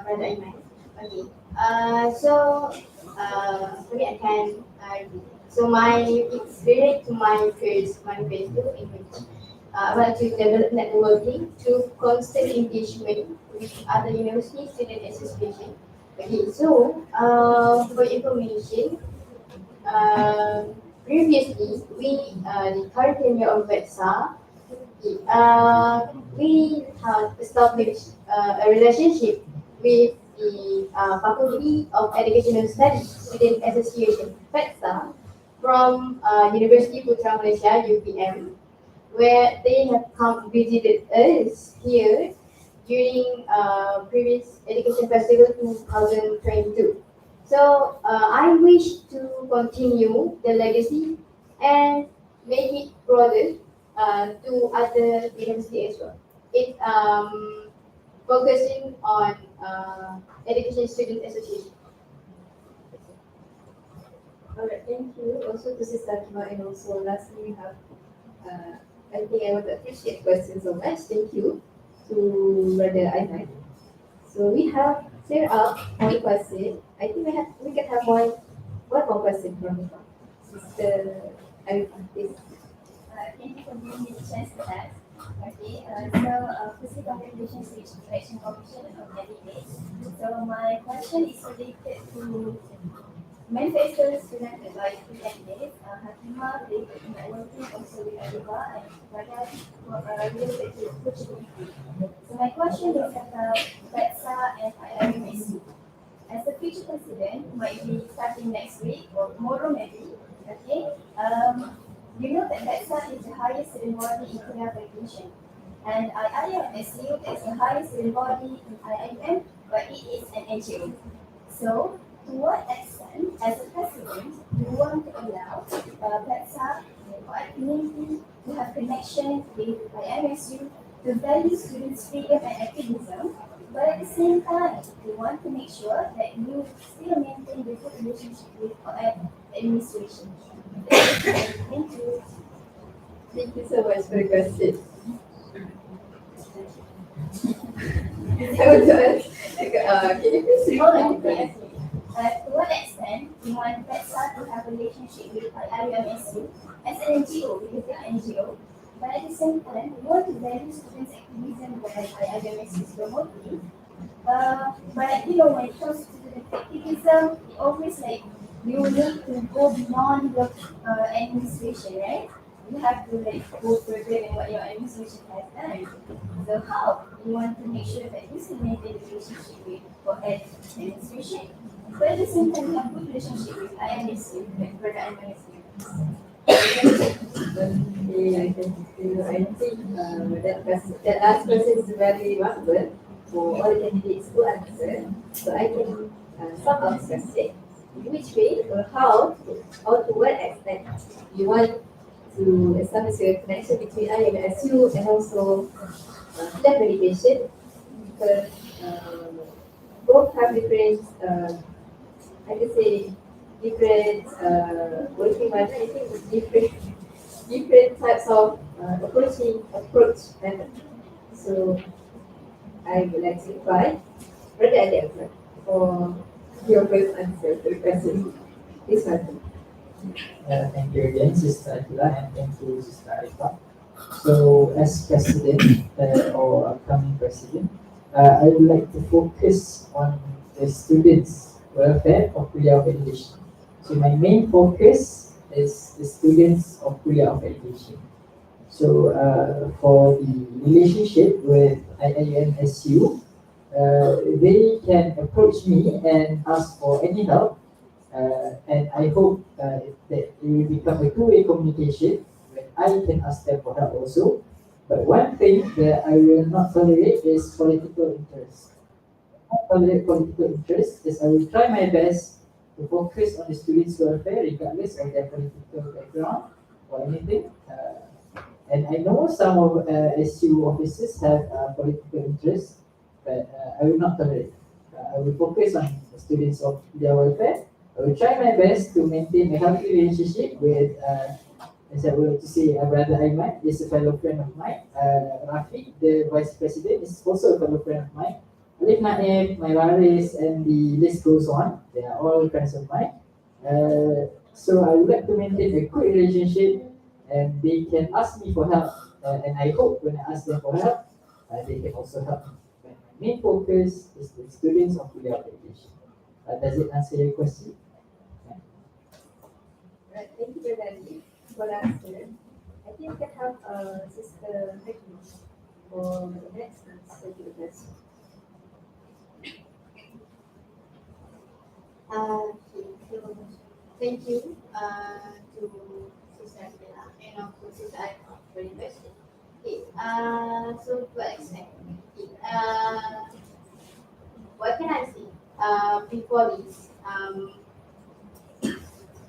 Brother Iman. Okay. Maybe I can. It's related to my first manifesto in which I want to develop networking through constant engagement with other university student association. Okay, so for information, previously the current tenure of BEDSA, we have established a relationship with the Faculty of Educational Studies Student Association (BEDSA) from University Putra Malaysia (UPM), where they have come visited us here during previous Education Festival 2022. So I wish to continue the legacy and make it broader to other university as well. It focusing on education student association. Alright, thank you. Also to Sister Akima, and also lastly we have, I think I want to appreciate questions so much. Thank you to Brother Aiman. So we have cleared up one question. I think we can have one more question from Sister Arifah, please. Thank you for giving me the chance to ask. Okay, firstly, congratulations to the Election Commission on delegates. So my question is related to Manifesto student advice to candidates. Hakima related to networking, also with Ariba, and Radha related to coachability. So my question is about BEDSA and IRMSU. As a future president, might be starting next week or tomorrow maybe. Okay. You know that BEDSA is the highest student body in Korea education, and IIMSU is the highest student body in IIM, but it is an NGO. So, to what extent, as a president, do you want to allow BEDSA or community to have connection with IIMSU to value students' freedom and activism, but at the same time, we want to make sure that you still maintain the good relationship with administration. Thank you. Thank you so much for the question. I want to ask, can you please Hold on, repeat the to what extent you want BEDSA to have a relationship with IRMSU as an NGO, because they are NGO, but at the same time, we want to value students' activism that IRMSU is promoting. But you know, when it comes to student activism, it always like you need to go beyond your administration, right? You have to like go further than what your administration has done. So how you want to make sure that you still maintain the relationship with your administration, but at the same time you have good relationship with IMSU, like brother and ministry. I think that last question is very valuable for all candidates to answer. So I can sum up the question. In which way or how to what extent you want to establish a connection between IMSU and also student validation, because both have different, I can say, different working method. I think different types of approach method. So I would like to invite Brother Alexa for your first answer to the question. This one. Thank you again, Sister Akila, and thank you, Sister Arifah. So, as president or upcoming president, I would like to focus on the students' welfare of Kuliah of Education. So, my main focus is the students of Kuliah of Education. So for the relationship with IIMSU, they can approach me and ask for any help. And I hope that it will become a two-way communication when I can ask them for help also. But one thing that I will not tolerate is political interest. Not tolerate political interest is I will try my best to focus on the students' welfare regardless of their political background or anything. And I know some of SU officers have political interests, but I will not tolerate. I will focus on the students of their welfare. I will try my best to maintain a healthy relationship with, as I would like to say, Brother Aiman is a fellow friend of mine. Rafi, the vice president, is also a fellow friend of mine. Alif Naim, my Laris, and the list goes on. They are all friends of mine. So I would like to maintain a good relationship, and they can ask me for help. And I hope when I ask them for help, they can also help me. But my main focus is the students of the application. Does it answer your question? Right, thank you, Brother Ali, for the answer. I think we can have Sister Becky for the next particular question. So thank you to Sister Angela and of course Sister Aiko for the question. Okay, so to accept, what can I say? Before this,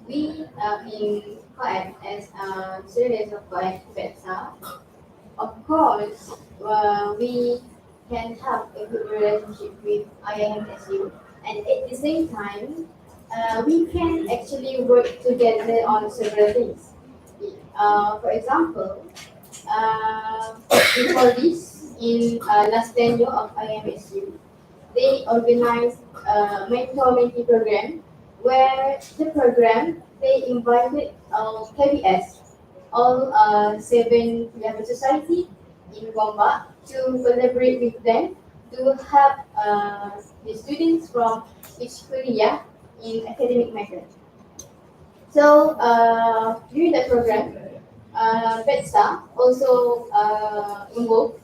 we in COED as students of COED BEDSA, of course, we can have a good relationship with IIMSU, and at the same time, we can actually work together on several things. For example, before this, in last tenure of IIMSU, they organized a mentor-mentee program where the program they invited KBS, all 7 Pilates Society in Gombak to collaborate with them to help the students from each kuliah in academic matter. So during the program, BEDSA also involved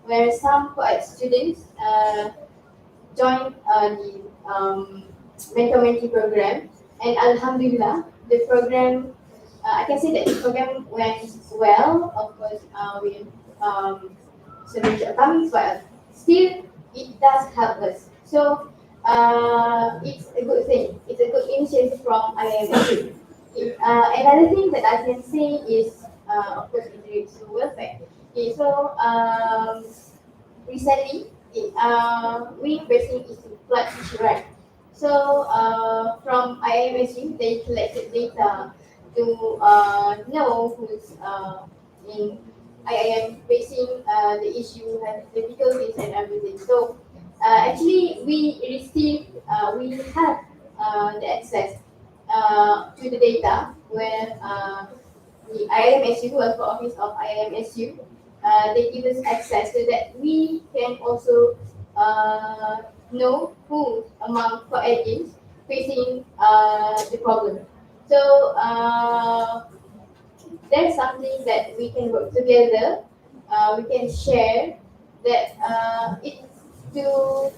where some co-ed students joined the mentor-mentee program, and Alhamdulillah, the program, I can say that the program went well. Of course, with several shortcomings, but still, it does help us. So, it's a good thing. It's a good initiative from IIMSU. Another thing that I can say is, of course, it relates to welfare. Okay, so recently, we facing is flood issue, right? So from IMSU, they collected data to know who's in IIM facing the issue, have difficulties and everything. So actually, we have the access to the data where the IIMSU, Welfare Office of IIMSU, they give us access so that we can also know who among co-eds facing the problem. So there's something that we can work together, we can share that it to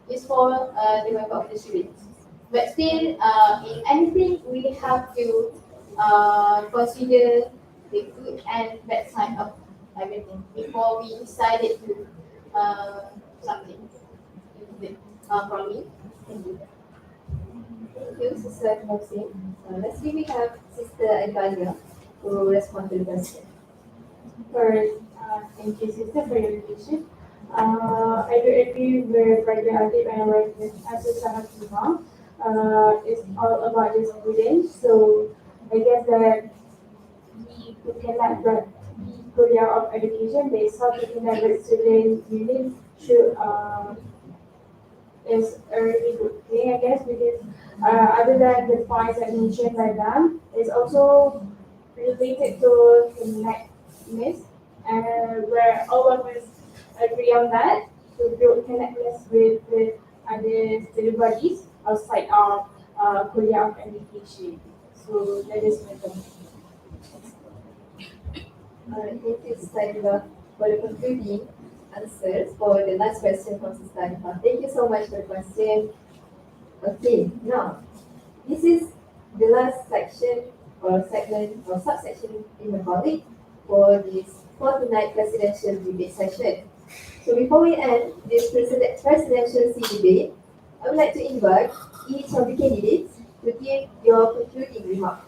is for the welfare of the students. But still, in anything, we have to consider the good and bad side of everything before we decided to something. From me. Thank you. Thank you, Sister Moxie. Lastly, we have Sister Advania who will respond to the question. First, thank you, Sister, for your question. I do agree with Brother Adib and Sister Hakima. It's all about the students. So I guess that we cannot the career of education based on the cannot student really should is a really good thing, I guess, because other than the points that mentioned by them, it's also related to connectedness, where all of us agree on that to build connectedness with other student bodies outside of career of education. So that is my comment. Thank you, Sister for the concluding answers for the last question from Sister Anifah. Thank you so much for the question. Okay, now, this is the last section or segment or subsection in the topic for this fortnight presidential debate session. So before we end this presidential seat debate, I would like to invite each of the candidates to give your concluding remark.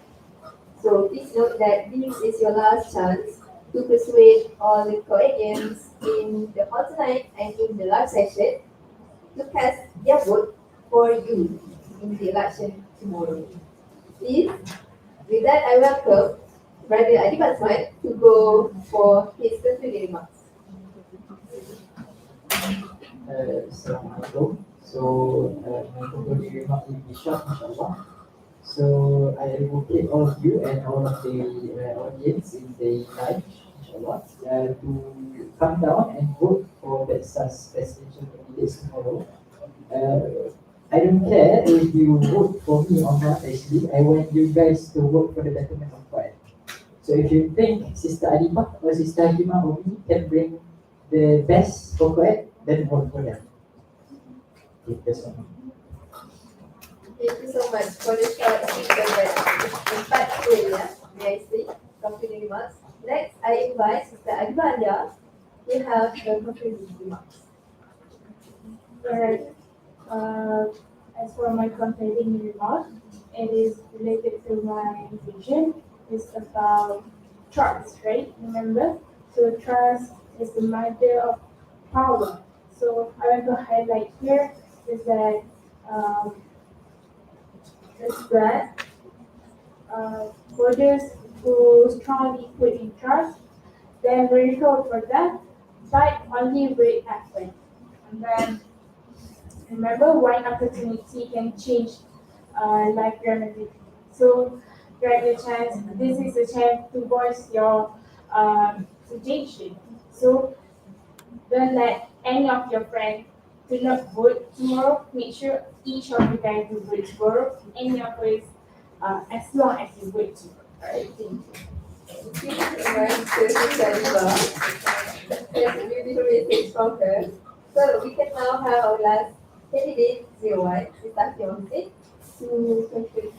So please note that this is your last chance to persuade all the co-audience in the hall tonight and in the live session to cast their vote for you in the election tomorrow. Please, with that, I welcome Brother Adi Basman to go for his concluding remarks. Assalamualaikum. My concluding remark will be short, inshallah. So I advocate all of you and all of the audience in the live, inshallah, to come down and vote for BEDSA's presidential candidates tomorrow. I don't care if you vote for me or not, actually. I want you guys to vote for the betterment of Quran. So if you think Sister Adibah or Sister Hakimah or me can bring the best for Quran, then vote for them. Okay, that's all. Thank you so much for the short speaker that impactful, yeah, may I say, concluding remarks. Next, I invite Sister Adibah to have the concluding remarks. Alright. As for my concluding remark, it is related to my vision. It's about trust, right? Remember? So trust is the mother of power. So I want to highlight here is that for those who strongly put in trust, then we hope for that, but only with effort. And then remember, one opportunity can change life dramatically. So grab your chance. This is a chance to voice your suggestion. So don't let any of your friends do not vote tomorrow. Make sure each of you guys will vote tomorrow. Any of us, as long as you vote tomorrow. Alright, thank you. Thank you so much, Sister Adibah. Yes, a beautiful message from her. So we can now have our last candidate, 01, Sister Hakimah, to conclude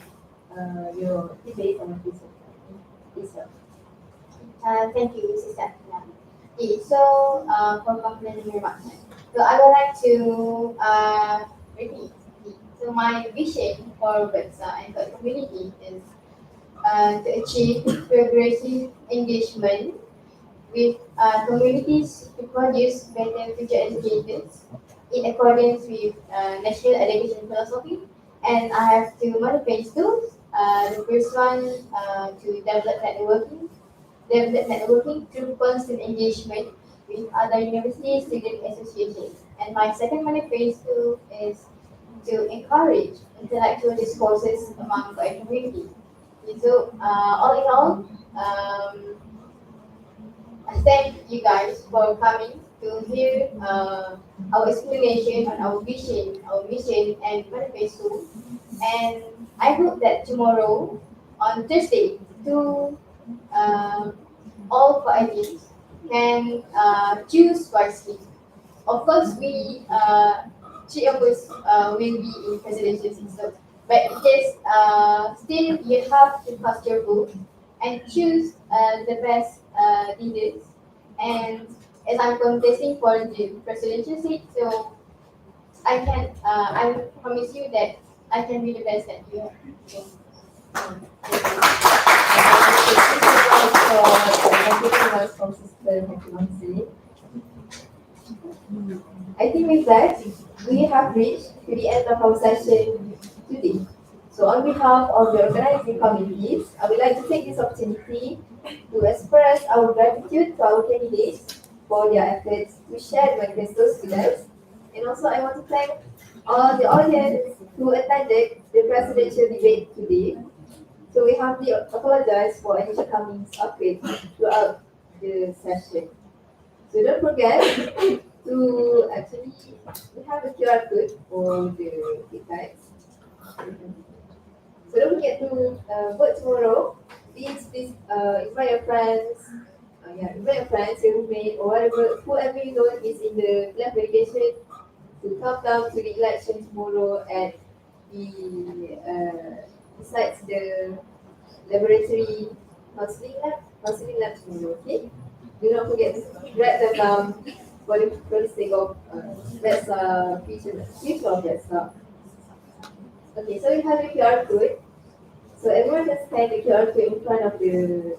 your debate on this one. Please, sir. Thank you, Mrs. Athena. Okay, so for concluding remarks, so I would like to repeat. So my vision for BEDSA and for the community is to achieve progressive engagement with communities to produce better future educators in accordance with national education philosophy. And I have two manifestos. The first one to develop networking through constant engagement with other university student associations. And my second manifesto is to encourage intellectual discourses among the community. So all in all, I thank you guys for coming to hear our explanation on our vision, our mission, and manifesto. And I hope that tomorrow, on Thursday, all parties can choose wisely. Of course, we three of us will be in presidential system, but just still you have to cast your vote and choose the best leaders. And as I'm contesting for the presidential seat, so I promise you that I can be the best that you have. I think with that, we have reached to the end of our session today. So on behalf of the organizing committees, I would like to take this opportunity to express our gratitude to our candidates for their efforts to share manifestos with us. And also I want to thank all the audience who attended the presidential debate today. So we humbly apologize for any shortcomings occurred throughout the session. So don't forget to actually, we have a QR code for the feedbacks. So don't forget to vote tomorrow. Please invite your friends, yeah, invite your friends, your roommate, or whatever, whoever you know is in the lab medication to come down to the election tomorrow at the besides the laboratory counseling lab tomorrow. Okay, do not forget to write them down for the sake of BEDSA future of BEDSA. Okay, so we have the QR code. So everyone just scan the QR code in front of in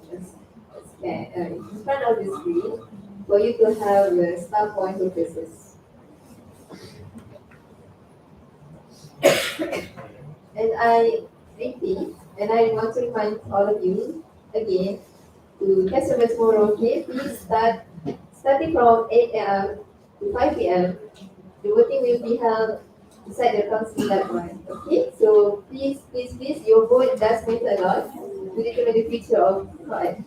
front of the screen for you to have the star point purposes. And I repeat, and I want to remind all of you again to test your tomorrow. Okay, please starting from 8 a.m. to 5 p.m. The voting will be held inside the council lab one. Okay, so please, your vote does matter a lot to determine the future of COED.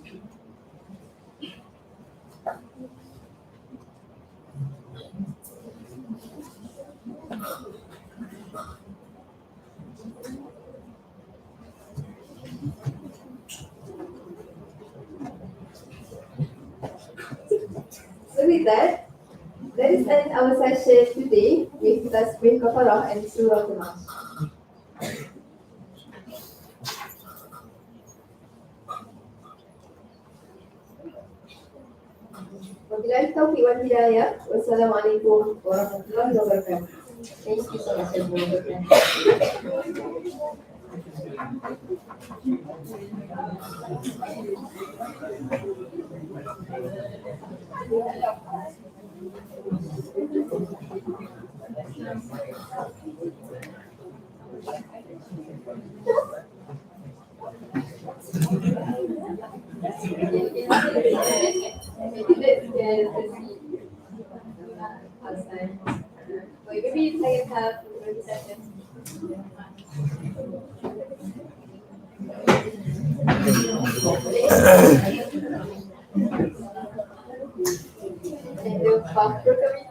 So with that, let us end our session today with Tasbih Kafarah and Surah Al-Nas. Wabillahi taufiq wal hidayah. Wassalamualaikum warahmatullahi wabarakatuh. Thank you so much everyone. Maybe you can have 30 seconds. And the